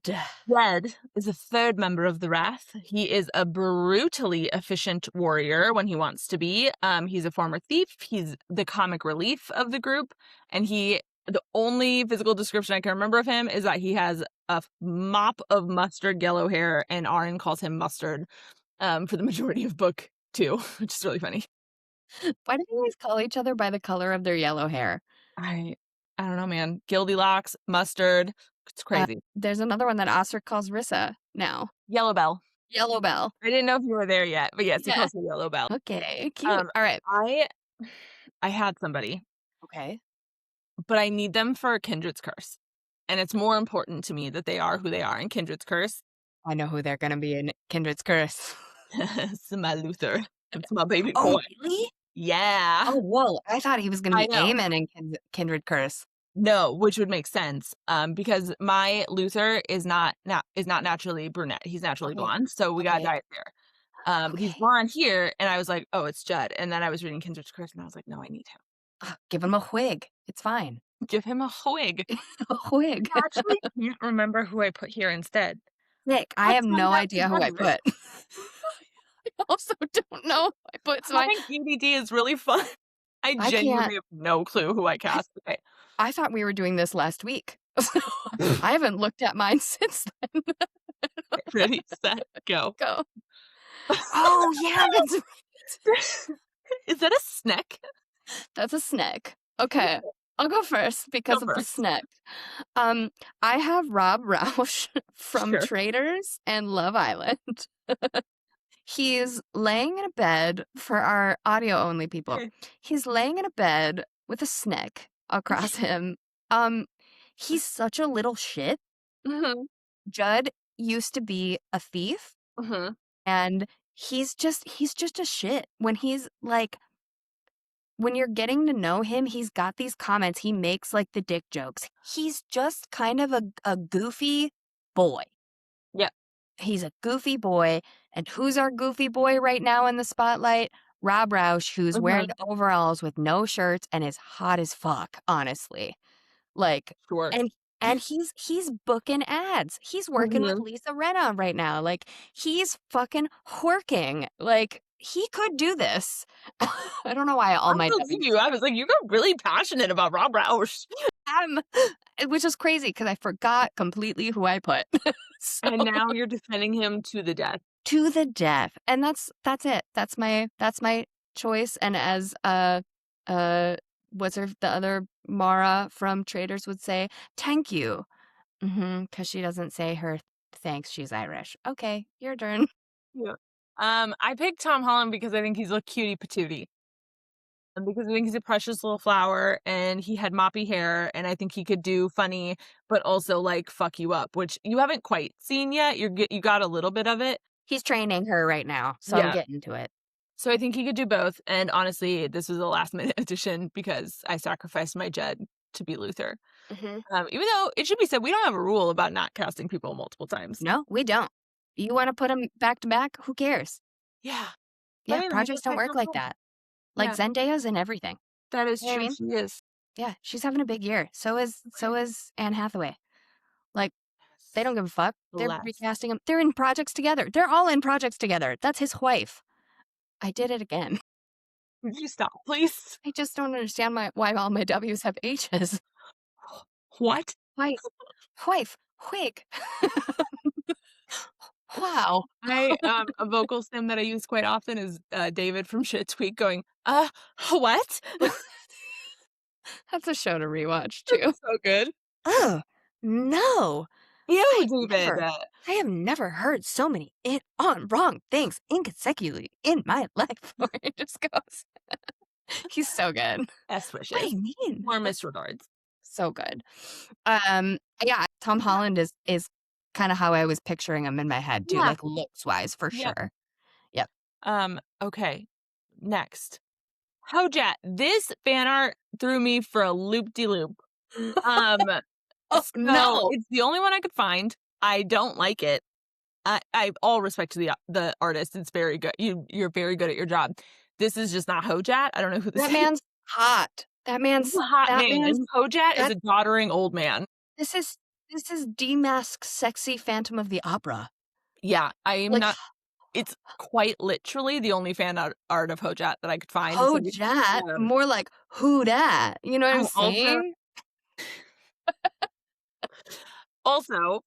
Jed is a third member of the Wrath. He is a brutally efficient warrior when he wants to be. He's a former thief. He's the comic relief of the group, and the only physical description I can remember of him is that he has a mop of mustard yellow hair, and Aaron calls him Mustard for the majority of book 2, which is really funny. Why do they always call each other by the color of their yellow hair? I I don't know, man. Goldilocks, Mustard, it's crazy. There's another one that Osrick calls Rissa now. Yellow Bell. Yellow Bell. I didn't know if you were there yet, but yes, he Yeah. calls her Yellow Bell. Okay, cute. Um, All right. I I had somebody, Okay. but I need them for Kindred's Curse. And it's more important to me that they are who they are in Kindred's Curse. I know who they're gonna be in Kindred's Curse. It's my Luther. It's my baby Oh, boy. really? Yeah. Oh, whoa. I thought he was gonna I be know. Aemon in Kindred Curse. No, which would make sense. Because my Luther is not naturally brunette. He's naturally Okay. blonde. So we got Okay. dyed hair. But he's Okay. blonde here, and I was like, oh, it's Judd. And then I was reading Kindred's Curse, and I was like, no, I need him. Give him a wig. It's fine. Give him a wig. A wig. I actually can't remember who I put here instead. Nick, I have Let's find no out idea who I together. put. I also don't know who I put. So Having EDD is really fun. I I can't. genuinely have no clue who I cast. Okay. I thought we were doing this last week. I haven't looked at mine since then. Ready, set, go. Go. Oh, yeah, that's right. Is that a snack? That's a snack. Okay. I'll go first because Go of the first. snack. I have Rob Roush from Sure. Traitors and Love Island. He's laying in a bed for our audio only people. Okay. He's laying in a bed with a snack across him. He's such a little shit. Mhm. Judd used to be a thief, Mhm. and he's just a shit. When you're getting to know him, he's got these comments. He makes like the dick jokes. He's just kind of a goofy boy. Yep. He's a goofy boy. And who's our goofy boy right now in the spotlight? Rob Roush, who's wearing overalls with no shirts and is hot as fuck, honestly. Like, Sure. and he's booking ads. He's working with Lisa Rinna right now. Like, he's fucking working. Like, he could do this. I don't know why all my I was like, you got really passionate about Rob Roush. which is crazy because I forgot completely who I put. So, And now you're defending him to the death. to the death. And that's it. That's my choice. And as what's the other Mara from Traders would say, thank you. Because she doesn't say her thanks. She's Irish. Okay, your turn. Yeah. I picked Tom Holland because I think he's a cutie patootie. And because I think he's a precious little flower and he had moppy hair and I think he could do funny, but also like fuck you up, which you haven't quite seen yet. You got a little bit of it. He's training her right now, so I'm getting to it. So I think he could do both. And honestly, this was a last minute addition because I sacrificed my Jed to be Luther. Even though it should be said, we don't have a rule about not casting people multiple times. No, we don't. You want to put them back to back? Who cares? Yeah. Yeah, I mean, projects don't work like that. Like Zendaya's in everything. That is You know what I true. mean? She is. Yeah, she's having a big year. So is Anne Hathaway. Like, they don't give a fuck. They're recasting them. They're in projects together. They're all in projects together. That's his wife. I did it again. Would you stop, please? I just don't understand why all my W's have H's. What? Wife. Wig. Wow. A vocal stem that I use quite often is David from Shit Tweak going, what? That's a show to rewatch too. So good. Oh, no. David. I have never heard so many wrong things inconsecutively in my life. Where it just goes. He's so good. Best wishes. What do you mean? Warmest regards. So good. Yeah, Tom Holland is kind of how I was picturing him in my head too, like looks wise for sure. Yep. Okay. Next. Hojat. This fan art threw me for a loop-de-loop. Oh, no. It's the only one I could find. I don't like it. I all respect to the artist. It's very good. You're very good at your job. This is just not Hojat. I don't know who this is. That man's hot. That man's a hot man. And Hojat is a doddering old man. This is demasked sexy Phantom of the Opera. Yeah, I am not. It's quite literally the only fan art of Hojat that I could find. Hojat? More like who dat? You know what I'm saying? Also,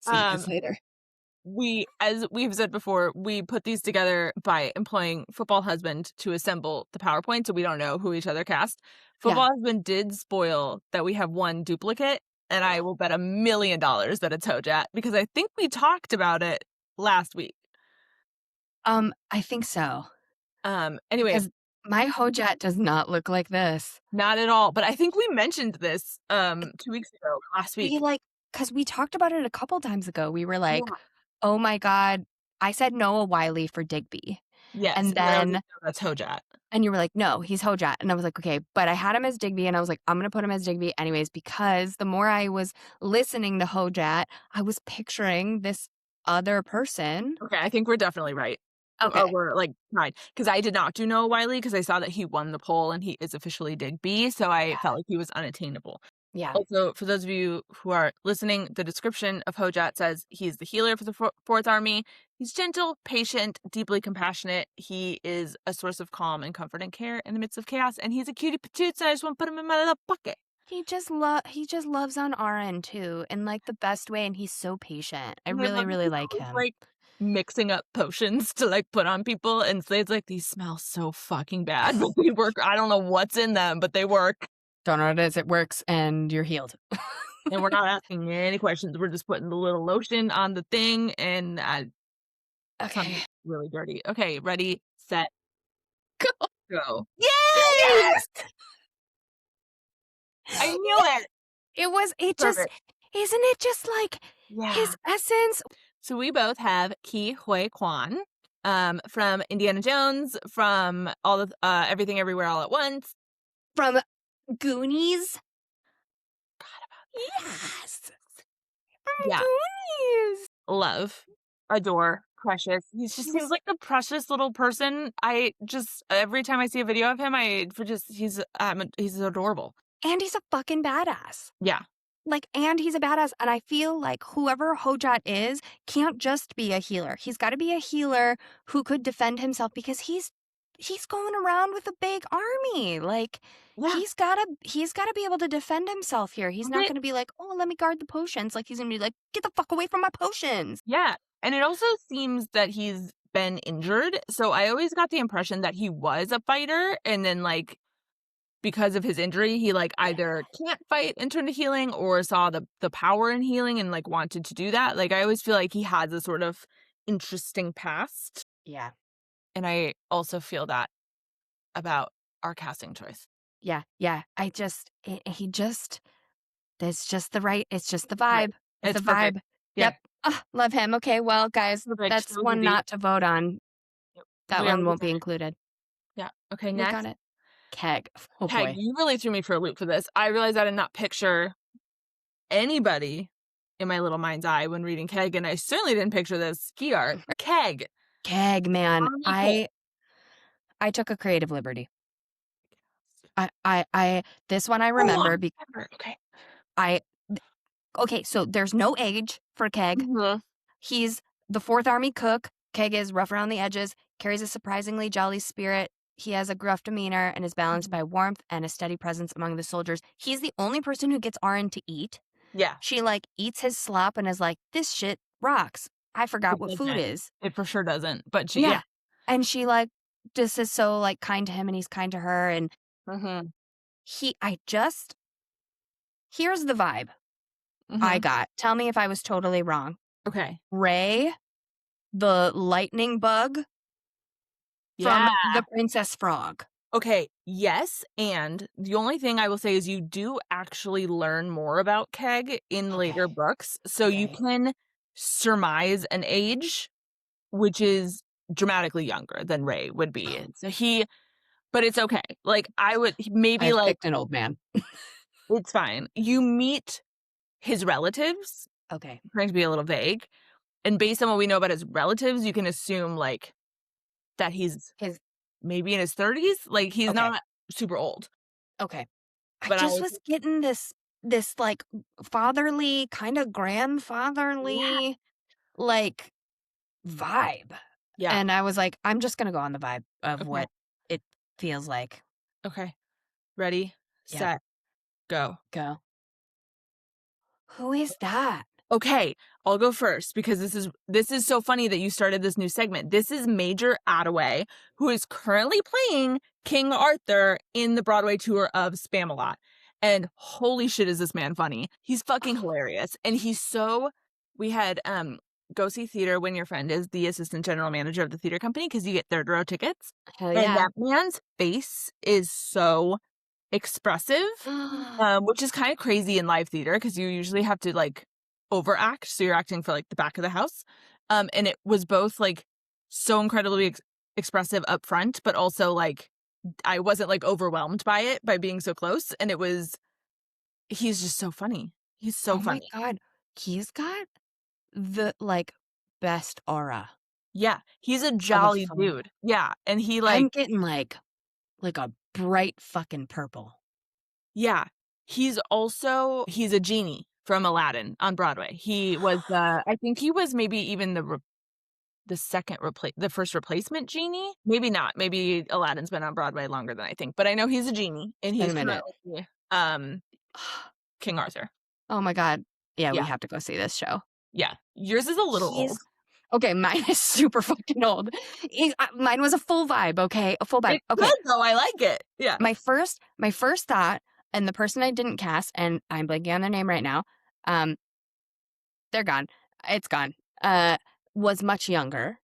see you guys later. As we've said before, we put these together by employing Football Husband to assemble the PowerPoint, so we don't know who each other cast. Football Husband did spoil that we have one duplicate, and I will bet $1 million that it's Hojat because I think we talked about it last week. I think so. Anyway, because my Hojat does not look like this. Not at all. But I think we mentioned this 2 weeks ago, last week. Because we talked about it a couple times ago. We were like, oh my God. I said Noah Wiley for Digby. Yes. And then that's Hojat. And you were like, no, he's Hojat. And I was like, okay, but I had him as Digby and I was like, I'm going to put him as Digby anyways, because the more I was listening to Hojat, I was picturing this other person. Okay, I think we're definitely right. Okay. We're like right. Because I did not do Noah Wiley because I saw that he won the poll and he is officially Digby. So I felt like he was unattainable. Yeah. Also, for those of you who are listening, the description of Hojat says he's the healer for the Fourth Army. He's gentle, patient, deeply compassionate. He is a source of calm and comfort and care in the midst of chaos. And he's a cutie patootie, so I just want to put him in my little pocket. He just loves on RN too, in like the best way, and he's so patient. I really like him. Like mixing up potions to like put on people, and Slade's like, these smell so fucking bad, but they work. I don't know what's in them, but they work. Don't know what it is. It works, and you're healed. And we're not asking any questions. We're just putting the little lotion on the thing, and okay, really dirty. Okay, ready, set, go. Yay! Yes! I knew it. It just, isn't it just like his essence? So we both have Ke Huy Quan, from Indiana Jones, from all the Everything Everywhere All at Once, from Goonies. Forgot about Yes. From Goonies. Love, adore, precious. He just seems like the precious little person. I just every time I see a video of him, he's adorable. And he's a fucking badass. Yeah. Like, and he's a badass. And I feel like whoever Hojat is can't just be a healer. He's got to be a healer who could defend himself because he's going around with a big army. Like, Yeah. he's got to be able to defend himself here. He's not But- going to be like, oh, let me guard the potions. Like, he's going to be like, get the fuck away from my potions. Yeah. And it also seems that he's been injured. So I always got the impression that he was a fighter, and then like because of his injury, he like either can't fight and turn to healing, or saw the power in healing and like wanted to do that. Like I always feel like he has a sort of interesting past. Yeah. And I also feel that about our casting choice. Yeah. Yeah. It's just it's just the vibe. Right. It's the perfect. vibe. Yeah. Yep. Oh, love him. Okay, well, guys, Perfect. that's So one easy. not to vote on. That We one already won't got be it. included. Yeah. Okay, We next. got it. Keg. Oh, Keg, boy. you really threw me for a loop for this. I realized I did not picture anybody in my little mind's eye when reading Keg, and I certainly didn't picture this ski art. Keg. Keg, man. Army I took a creative liberty. This one I remember because Okay. okay, so there's no age for Keg. Mm-hmm. He's the 4th Army cook. Keg is rough around the edges, carries a surprisingly jolly spirit. He has a gruff demeanor and is balanced by warmth and a steady presence among the soldiers. He's the only person who gets Arin to eat. Yeah. She like eats his slop and is like, this shit rocks. I forgot what food is. It for sure doesn't. But Yeah. And she like just is so like kind to him and he's kind to her. And Mm-hmm. here's the vibe Mm-hmm. I got. Tell me if I was totally wrong. Okay. Ray, the lightning bug from the Princess Frog. Okay, yes, and the only thing I will say is you do actually learn more about Keg in later books, so you can surmise an age, which is dramatically younger than Ray would be. But it's okay. Like I've picked an old man. It's fine. You meet his relatives. Okay. I'm trying to be a little vague, and based on what we know about his relatives, you can assume like that he's maybe in his 30s. Like he's not super old. Okay. But I was getting this like fatherly, kind of grandfatherly like vibe. Yeah. And I was like, I'm just gonna go on the vibe of what it feels like. Okay. Ready, set, go. Go. Who is that? Okay, I'll go first because this is so funny that you started this new segment. This is Major Attaway, who is currently playing King Arthur in the Broadway tour of Spamalot. And holy shit, is this man funny. He's fucking hilarious. And we had go see theater when your friend is the assistant general manager of the theater company because you get third row tickets. Hell yeah. And that man's face is so expressive, which is kind of crazy in live theater because you usually have to like overact, so you're acting for like the back of the house, and it was both like so incredibly expressive up front, but also like I wasn't like overwhelmed by it by being so close, and he's just so funny. He's so funny. Oh my god, he's got the like best aura. Yeah, he's a jolly dude. Yeah, and he like I'm getting like a bright fucking purple. Yeah, he's a genie from Aladdin on Broadway. He was I think he was maybe even the first replacement genie. Maybe not. Maybe Aladdin's been on Broadway longer than I think. But I know he's a genie, and he's King Arthur. Oh my god! Yeah, we have to go see this show. Yeah, yours is a little old. Okay, mine is super fucking old. Mine was a full vibe. Okay, a full vibe. It's good though. I like it. Yeah. My first thought, and the person I didn't cast, and I'm blanking on their name right now. They're gone. It's gone. Was much younger.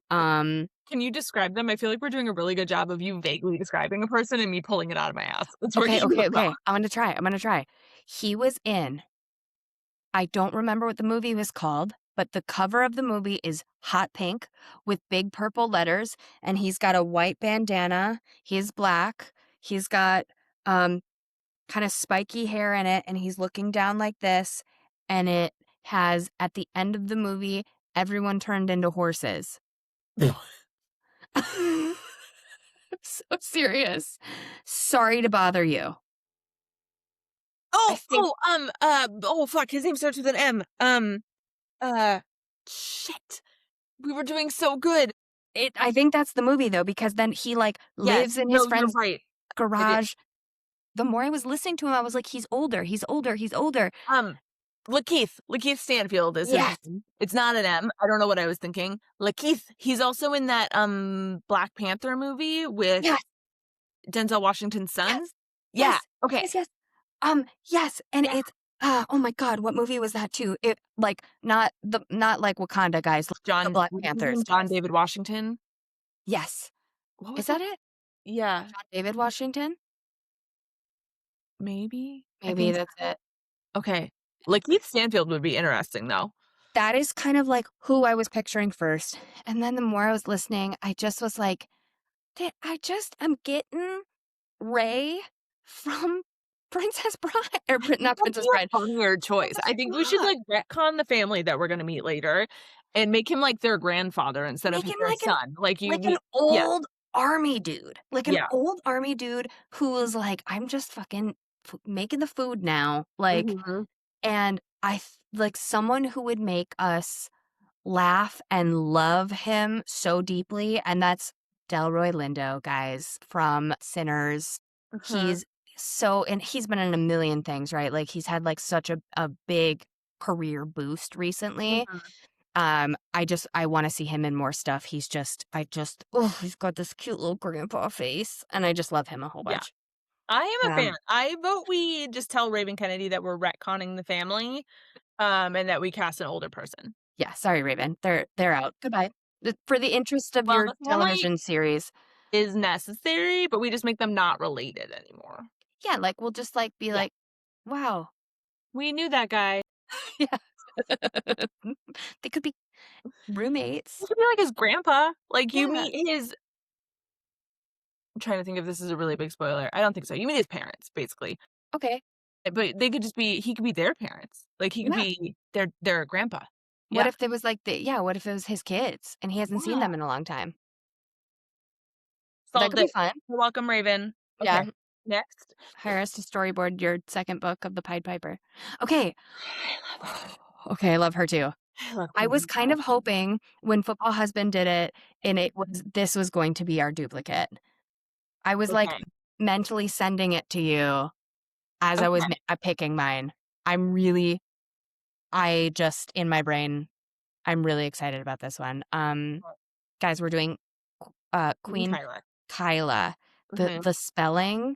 Can you describe them? I feel like we're doing a really good job of you vaguely describing a person and me pulling it out of my ass. Okay. I'm gonna try. He was in. I don't remember what the movie was called, but the cover of the movie is hot pink with big purple letters, and he's got a white bandana. He's black. He's got kind of spiky hair in it, and he's looking down like this, and it has, at the end of the movie, everyone turned into horses. I'm so serious. Sorry to bother you. Oh, think- oh, fuck, his name starts with an M. Shit. We were doing so good. I think that's the movie though, because then he like lives in his no, friend's you're right. garage. The more I was listening to him, I was like, he's older. Lakeith Stanfield is his name. It's not an M. I don't know what I was thinking. Lakeith, he's also in that Black Panther movie with Denzel Washington's son. Yes. Yeah. Yes. Okay. Yes. And it's oh my God, what movie was that too? It like not like Wakanda guys, like the Black Panthers. John David Washington. Yes. What was Is that it? Yeah. John David Washington? Maybe. Maybe that's it. Okay. Lakeith Stanfield would be interesting though. That is kind of like who I was picturing first. And then the more I was listening, I just was like, I'm getting Ray from Princess Bride. Or not Princess Bride. Funnier choice. I think we should like retcon the family that we're going to meet later and make him like their grandfather instead of their son. Like an old army dude. Like an old army dude who was like, I'm just fucking making the food now. Like, and like someone who would make us laugh and love him so deeply. And that's Delroy Lindo, guys, from Sinners. He's and he's been in a million things, right? Like he's had like such a big career boost recently. I want to see him in more stuff. He's got this cute little grandpa face, and I just love him a whole bunch. I am a fan. I vote we just tell Raven Kennedy that we're retconning the family, and that we cast an older person. Yeah, sorry, Raven. They're out. Goodbye. For the interest of your television series is necessary, but we just make them not related anymore. Yeah, like we'll just like be like, wow, we knew that guy. Yeah. They could be roommates. He could be like his grandpa. Like you meet his. I'm trying to think if this is a really big spoiler. I don't think so. You meet his parents, basically. Okay. But they could just be. He could be their parents. Like he could be their grandpa. What if there was like what if it was his kids and he hasn't seen them in a long time? That could be fun. You're welcome, Raven. Okay. Yeah. Next. Hire us to storyboard your second book of the Pied Piper. Okay. Okay, I love her too. I was kind of hoping when Football Husband did it and this was going to be our duplicate. I was like mentally sending it to you as I was picking mine. In my brain, I'm really excited about this one. Guys, we're doing Queen Kyla. The spelling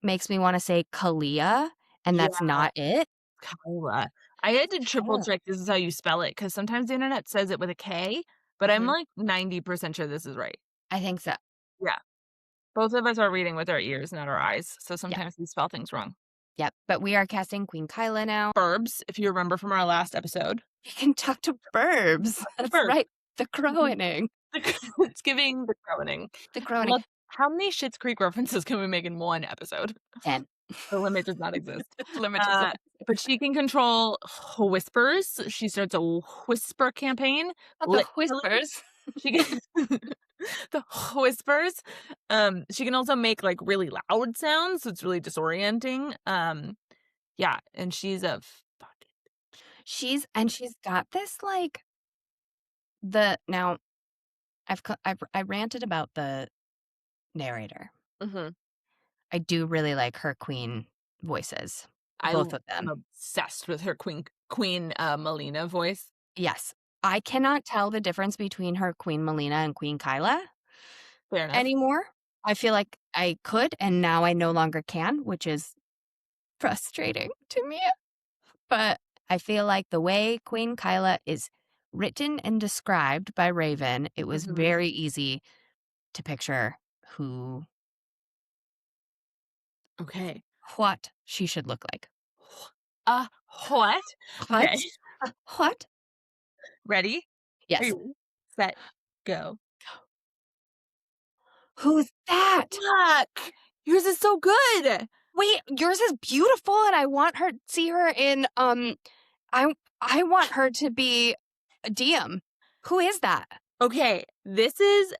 makes me want to say Kalia, and that's not it. Kyla. I had to triple check this is how you spell it because sometimes the internet says it with a K, but I'm like 90% sure this is right. I think so. Yeah. Both of us are reading with our ears, not our eyes, so sometimes we spell things wrong. Yep, but we are casting Queen Kyla now. Burbs, if you remember from our last episode. You can talk to Burbs. That's right. The crowing. It's giving the crowing. The crowing. How many Schitt's Creek references can we make in one episode? 10. The limit does not exist. But she can control whispers. She starts a whisper campaign. The whispers. She can the whispers. She can also make like really loud sounds, so it's really disorienting. Yeah, and she's a she's got this like I ranted about the narrator. I do really like her queen voices. Both of them. I'm obsessed with her Queen Melina voice. Yes. I cannot tell the difference between her Queen Melina and Queen Kyla anymore. I feel like I could, and now I no longer can, which is frustrating to me. But I feel like the way Queen Kyla is written and described by Raven, it was very easy to picture what she should look like. What? Okay. What? Ready? Yes. Set, go. Who's that? Fuck! Yours is so good. Wait, yours is beautiful, and I want her see her in I want her to be DM. Who is that? Okay, this is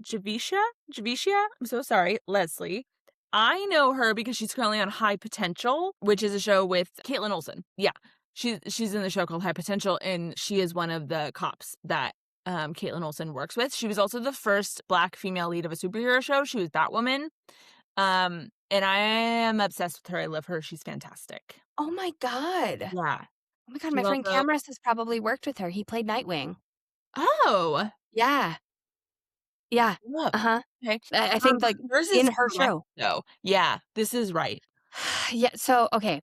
Javisha? I'm so sorry. Leslie. I know her because she's currently on High Potential, which is a show with Caitlin Olsen. Yeah. She's in the show called High Potential, and she is one of the cops that Caitlin Olsen works with. She was also the first Black female lead of a superhero show. She was Batwoman. And I am obsessed with her. I love her. She's fantastic. Oh my God. Yeah. Oh my God. She's My friend also... Cameras has probably worked with her. He played Nightwing. Oh. Yeah. Yeah. Look. Uh-huh. Okay. I think like Hers is in her correct, show. though. Yeah, this is right. Yeah. So, okay.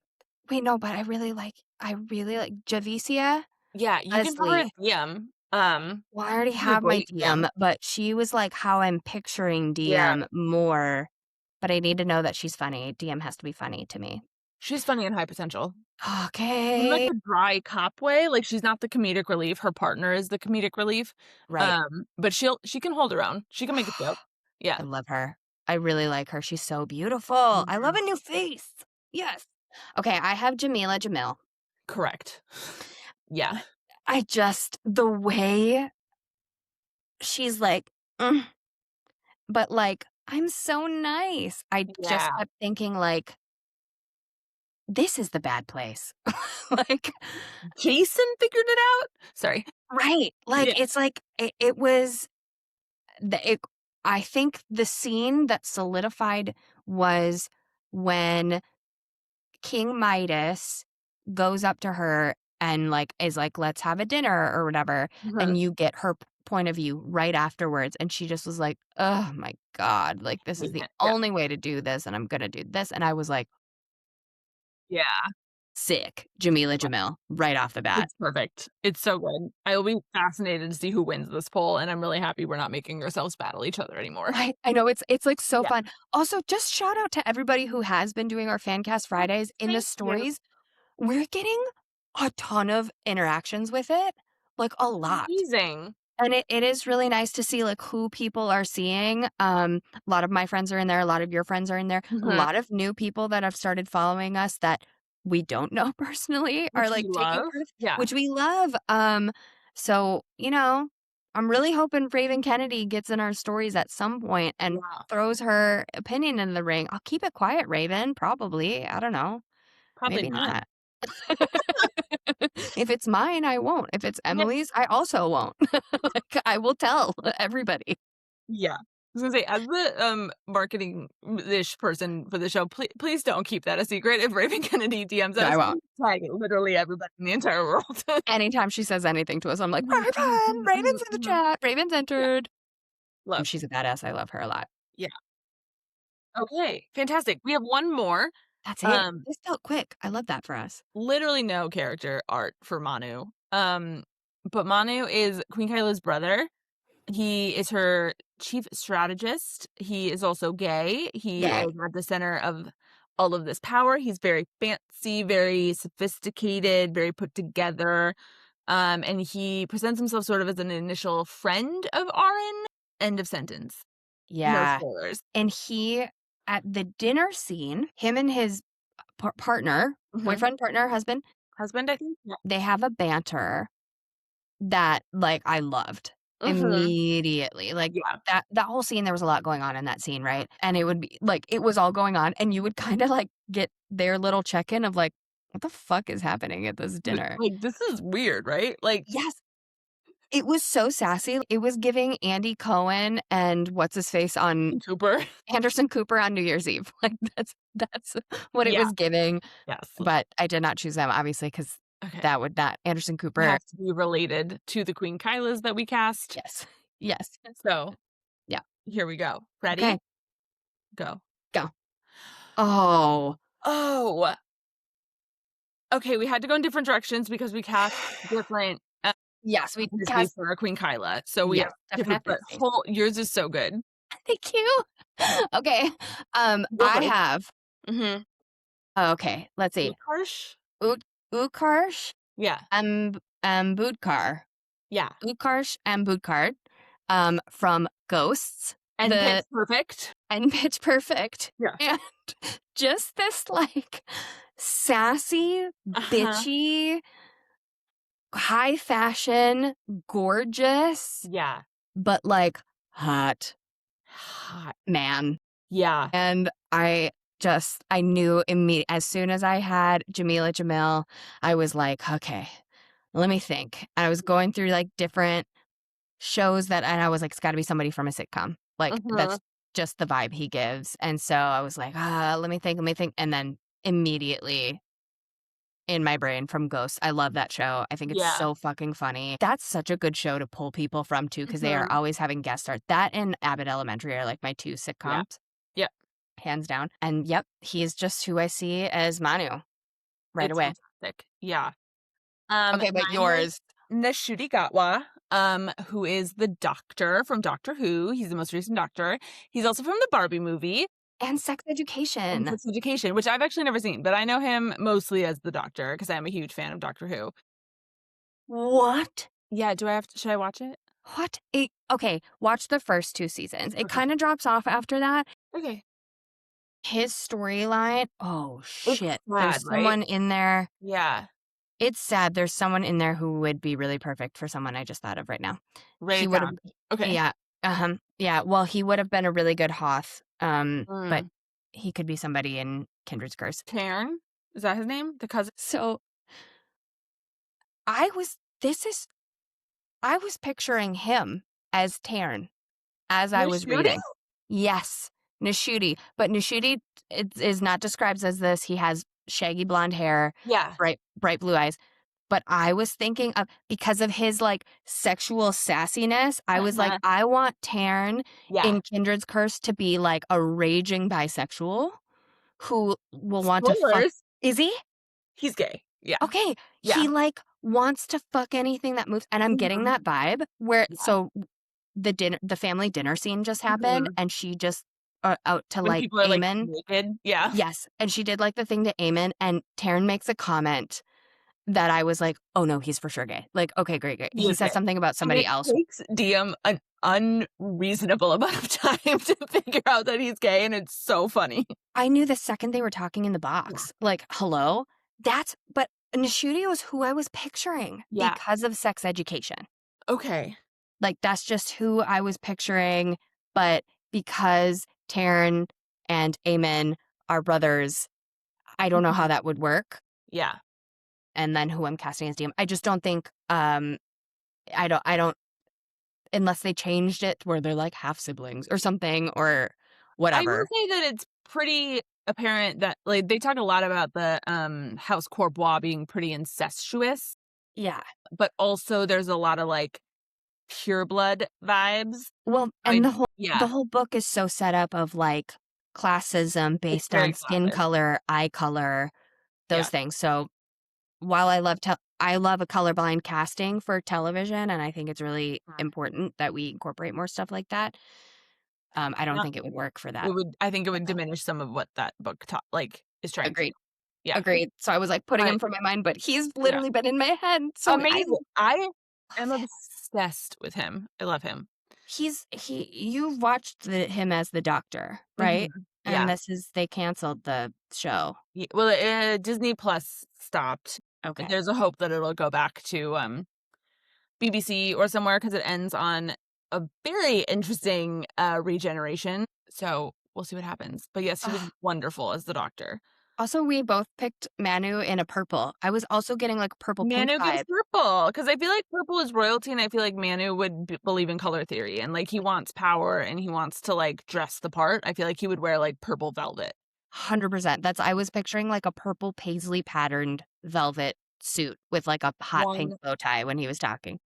Wait, no, but I really like Javicia. Yeah, you can put her Leslie. in DM. Well, I already She's a have my great DM, but she was like how I'm picturing Yeah. DM more. But I need to know that she's funny. DM has to be funny to me. She's funny in High Potential. In like Okay. a dry cop way. Like, she's not the comedic relief. Her partner is the comedic relief. Right. But she can hold her own. She can make a joke. Yeah. I love her. I really like her. She's so beautiful. I love a new face. Yes. Okay, I have Jamila Jamil. Correct. Yeah. I just, the way she's like, but like, I'm so nice. I just Yeah. kept thinking, like, this is the bad place. Like, Jason figured it out. Sorry. right. Like, Yeah. it's like, it was, I think the scene that solidified was when King Midas goes up to her and like is like, let's have a dinner or whatever. And you get her point of view right afterwards. And she just was like, oh my God, like this is the Yeah. only way to do this. And I'm going to do this. And I was like, Yeah. sick. Jamila Jamil right off the bat. It's perfect. It's so good. I will be fascinated to see who wins this poll, and I'm really happy we're not making ourselves battle each other anymore. I know it's like so Yeah. fun. Also, just shout out to everybody who has been doing our Fancast Fridays in the Thank you. stories. We're getting a ton of interactions with it, like a lot. Amazing. And it is really nice to see like who people are seeing. A lot of my friends are in there. A lot of your friends are in there. A lot of new people that have started following us that we don't know personally are Which like we taking love. part of, Yeah. which we love. So, you know, I'm really hoping Raven Kennedy gets in our stories at some point and throws her opinion in the ring. I'll keep it quiet, Raven. Probably. I don't know. Probably Maybe not. not. If it's mine, I won't. If it's Emily's, I also won't. Like, I will tell everybody. Yeah. I was gonna say, as the marketing-ish person for the show, please don't keep that a secret. If Raven Kennedy DMs No, us, I won't. tag literally everybody in the entire world. Anytime she says anything to us, I'm like, Raven! Raven's in the chat. Raven's entered. Love. And she's a badass. I love her a lot. Yeah. Okay, fantastic. We have one more. That's it. This felt quick. I love that for us. Literally no character art for Manu. But Manu is Queen Kyla's brother. He is her chief strategist. He is also gay. He is at the center of all of this power. He's very fancy, very sophisticated, very put together. And he presents himself sort of as an initial friend of Arin. End of sentence. Yeah. No spoilers. And he, at the dinner scene, him and his partner, boyfriend, partner, husband, I think. Yeah. they have a banter that, like, I loved immediately. Like, that whole scene, there was a lot going on in that scene, right? And it would be, like, it was all going on, and you would kind of, like, get their little check-in of, like, what the fuck is happening at this dinner? Like, this is weird, right? Like, yes. It was so sassy. It was giving Andy Cohen and what's-his-face on Anderson Cooper on New Year's Eve. Like, that's what it was giving. Yes. But I did not choose them, obviously, because that would not. Anderson Cooper has to be related to the Queen Kylas that we cast. Yes. Yes. So, yeah. Here we go. Ready? Okay. Go. Go. Oh. Okay, we had to go in different directions because we cast different. Yes, we cast for Queen Kyla. So we have different. But yours is so good. Thank you. Okay. I have. Okay. Let's see. Utkarsh. Yeah. Budkar. Yeah. Utkarsh and Budkar. From Ghosts. And Pitch Perfect. And Pitch Perfect. Yeah. And just this like sassy, bitchy, high fashion, gorgeous, Yeah. but like hot Hot. man. Yeah. And I knew immediately as soon as I had Jamila Jamil, I was like, okay, let me think. And I was going through like different shows and I was like, it's got to be somebody from a sitcom. Like Mhm. that's just the vibe he gives. And so I was like, let me think. And then immediately in my brain from Ghosts, I love that show. I think it's Yeah. so fucking funny. That's such a good show to pull people from too, because they are Mhm. always having guest stars. That and Abbott Elementary are like my two Yeah. sitcoms, Yep. hands down. And yep, he's just who I see as Manu right It's away. fantastic. Yeah. Okay, but Mine was yours. Ncuti Gatwa, who is the Doctor from Doctor Who. He's the most recent Doctor. He's also from the Barbie movie And Sex and Education. Sex Education, which I've actually never seen, but I know him mostly as the Doctor because I'm a huge fan of Doctor Who. What? Yeah, should I watch it? What? Okay, watch the first two seasons. It Okay. kind of drops off after that. Okay. His storyline, oh It's shit. sad, There's right? someone in there. Yeah. It's sad. There's someone in there who would be really perfect for someone I just thought of right now. Write He it would have, down. Okay. yeah, yeah. Well, he would have been a really good Hoth, but Mm. he could be somebody in Kindred's Curse. Cairn? Is that his name? The cousin? So I was, this is, I was picturing him as Taryn as I was Ncuti? reading. Yes, Nishuti. But Nishuti is not described as this. He has shaggy blonde hair, Yeah. bright blue eyes. But I was thinking of, because of his like sexual sassiness, I was like, Uh-huh. I want Taryn Yeah. in Kindred's Curse to be like a raging bisexual who will want to fuck. Spoilers. Is he? He's gay. Yeah. Okay. Yeah. He like wants to fuck anything that moves. And I'm getting Mhm. that vibe where, Yeah. so the family dinner scene just happened Mhm. and she just out to When like people are, like, Eamon. naked. Yeah. Yes. And she did like the thing to Eamon and Taryn makes a comment that I was like, oh no, he's for sure gay. Like, okay, great, great. He He is says gay. something about And somebody it else. takes DM an unreasonable amount of time to figure out that he's gay, and it's so funny. I knew the second they were talking in the Yeah. box. Like, hello? But Nishuti was who I was picturing Yeah. because of Sex Education. Okay. Like, that's just who I was picturing. But because Taryn and Eamon are brothers, I don't know how Mhm. that would work. Yeah. And then who I'm casting as DM. I just don't think I don't unless they changed it where they're like half siblings or something or I will whatever. say that it's pretty apparent that, like, they talk a lot about the, House Courbois being pretty incestuous, Yeah. but also there's a lot of, like, pure blood vibes. Well, I and the Yeah. whole book is so set up of like classism It's based very on skin classic. color, eye color, Yeah. those things. So while I love a colorblind casting for television, and I think it's really Mhm. important that we incorporate more stuff like that. I don't Yeah. think it would work for It that. would I think it would diminish some of what that book is trying to do. Agreed. Yeah. Agreed. So I was like putting But him from my mind, but he's yeah. literally been in my head. So I Amazing. love I am him. obsessed with him. I love him. You've watched him as the Doctor, right? Mhm. And Yeah. they canceled the show. Well, Disney Plus stopped. Okay. There's a hope that it'll go back to, BBC or somewhere because it ends on a very interesting, regeneration. So, we'll see what happens. But yes, he was Ugh. wonderful as the Doctor. Also, we both picked Manu in a purple. I was also getting like purple pink Manu gives vibe. purple because I feel like purple is royalty, and I feel like Manu would believe in color theory, and like he wants power and he wants to like dress the part. I feel like he would wear like purple velvet. 100%. I was picturing like a purple paisley patterned velvet suit with like a hot pink One, bow tie when he was talking.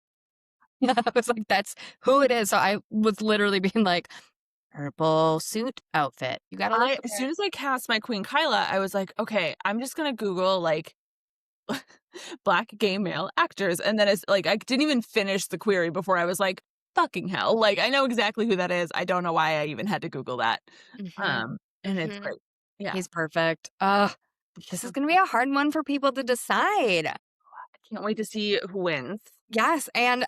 I was like, that's who it is. So I was literally being like, purple suit outfit. You gotta look the as part. soon as I cast my Queen Kyla, I was like, okay, I'm just gonna Google like black gay male actors, and then it's like I didn't even finish the query before I was like, fucking hell, like I know exactly who that is. I don't know why I even had to Google that. Hmm. And it's Hmm. great. Yeah. He's perfect. Ugh, She's this is so gonna be a hard one for people to decide. Can't wait to see who wins. Yes, and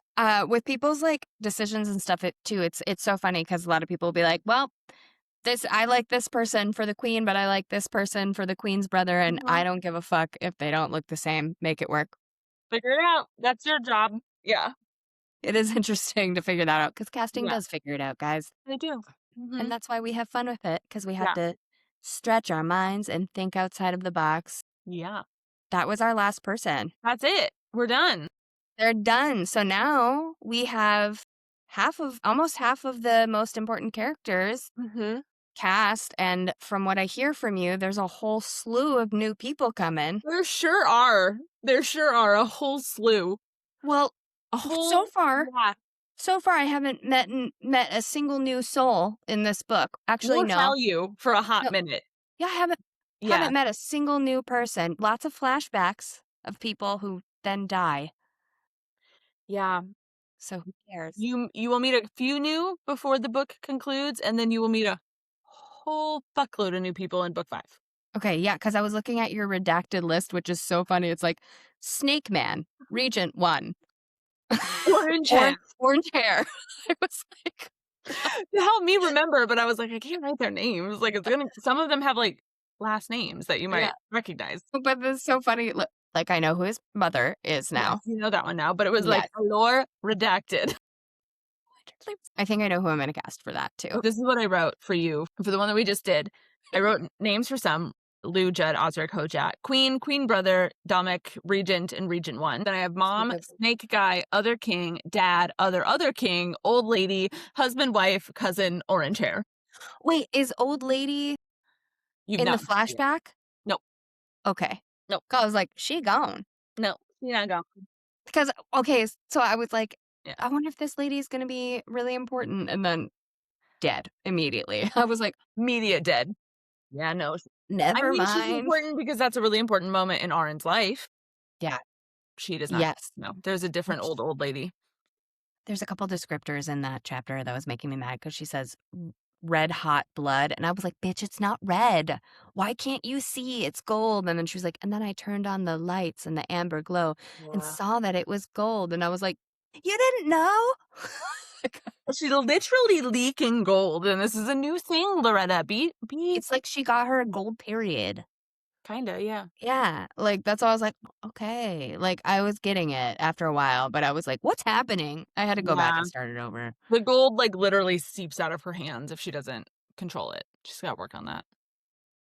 with people's like decisions and stuff, it's so funny because a lot of people will be like, "Well, I like this person for the queen, but I like this person for the queen's brother, and Mhm. I don't give a fuck if they don't look the same. Make it work." Figure it out. That's your job. Yeah. It is interesting to figure that out because casting Yeah. does figure it out, guys. They do. Mhm. And that's why we have fun with it because we have Yeah. to stretch our minds and think outside of the box. Yeah. That was our last person. That's it. We're done. They're done. So now we have almost half of the most important characters Mhm. cast. And from what I hear from you, there's a whole slew of new people coming. There sure are. There sure are a whole slew. Well, A whole so far, yeah. I haven't met a single new soul in this book. Actually, We'll no. tell you for a hot No. minute. Yeah, I haven't Yeah. met a single new person. Lots of flashbacks of people who then die. Yeah. So who cares? You will meet a few new before the book concludes, and then you will meet a whole fuckload of new people in book 5. Okay, yeah, because I was looking at your redacted list, which is so funny. It's like Snake Man, Regent 1. Orange hair. Orange hair. I was like, To help me remember, but I was like, I can't write their names. Like, it's gonna. Some of them have like last names that you might yeah. recognize. But it's so funny. Like, I know who his mother is Yes, now. you know that one now, but it was like Yes. Allure redacted. I think I know who I'm going to cast for that too. This is what I wrote for you for the one that we just did. I wrote names for some: Lou, Judd, Osrick, Hojak, Queen Brother, Domic, Regent, and Regent 1. Then I have Mom, Snake Guy, Other King, Dad, Other King, Old Lady, Husband, Wife, Cousin, Orange Hair. Wait, is old lady You've in the not seen it. flashback? Nope. Okay. Nope. I was like, she gone. No, she's not gone. Because, okay, so I was like, Yeah. I wonder if this lady is going to be really important. And then dead immediately. I was like, Media dead. Yeah, no. never She's mind. important because that's a really important moment in Arin's life. Yeah. She does not. Yes. No, there's a different old lady. There's a couple descriptors in that chapter that was making me mad because she says red hot blood. And I was like, bitch, it's not red. Why can't you see? It's gold. And then she was like, and then I turned on the lights and the amber glow and saw that it was gold. And I was like, you didn't know? She's literally leaking gold, and this is a new thing, Loretta. It's like she got her a gold period. Kinda, yeah. Yeah, like, that's why I was like, okay. Like, I was getting it after a while, but I was like, what's happening? I had to go back Yeah. and start it over. The gold, like, literally seeps out of her hands if she doesn't control it. She's gotta work on that.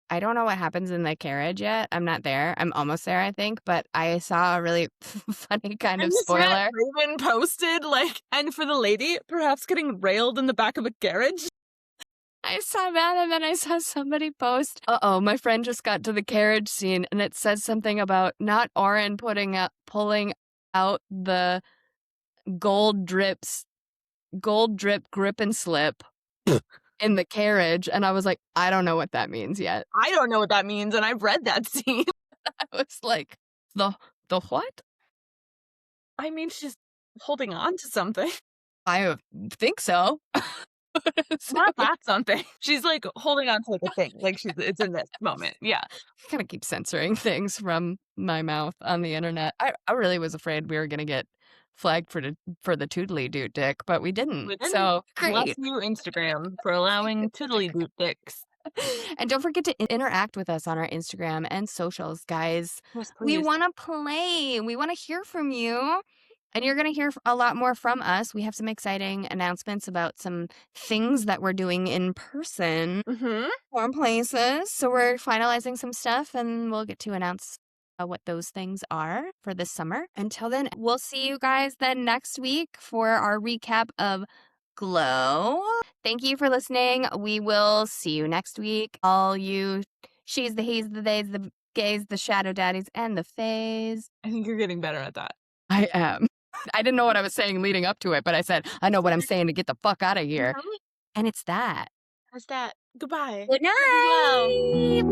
I don't know what happens in the carriage yet. I'm not there. I'm almost there, I think, but I saw a really funny kind of spoiler. Raven posted, like, and for the lady, perhaps getting railed in the back of a carriage. I saw that, and then I saw somebody post, my friend just got to the carriage scene, and it says something about not Oren pulling out the gold drip grip and slip in the carriage, and I was like, I don't know what that means yet. I don't know what that means, and I've read that scene. I was like, the what? I mean, she's holding on to something. I think so. Not that something. She's like holding on to like a thing. Like it's in this moment. Yeah. I kind of keep censoring things from my mouth on the internet. I really was afraid we were gonna get flagged for the toodly doot dick, but we didn't. So Bless great. you, Instagram, for allowing toodly doot dicks. And don't forget to interact with us on our Instagram and socials, guys. Yes, We please. want to play. We want to hear from you. And you're going to hear a lot more from us. We have some exciting announcements about some things that we're doing in person, more places. So we're finalizing some stuff, and we'll get to announce what those things are for this summer. Until then, we'll see you guys then next week for our recap of Glow. Thank you for listening. We will see you next week. All you she's, the he's, the they's, the gays, the shadow daddies, and the fays. I think you're getting better at that. I am. I didn't know what I was saying leading up to it, but I said, I know what I'm saying to get the fuck out of here. And it's that. That's that. Goodbye. Good night.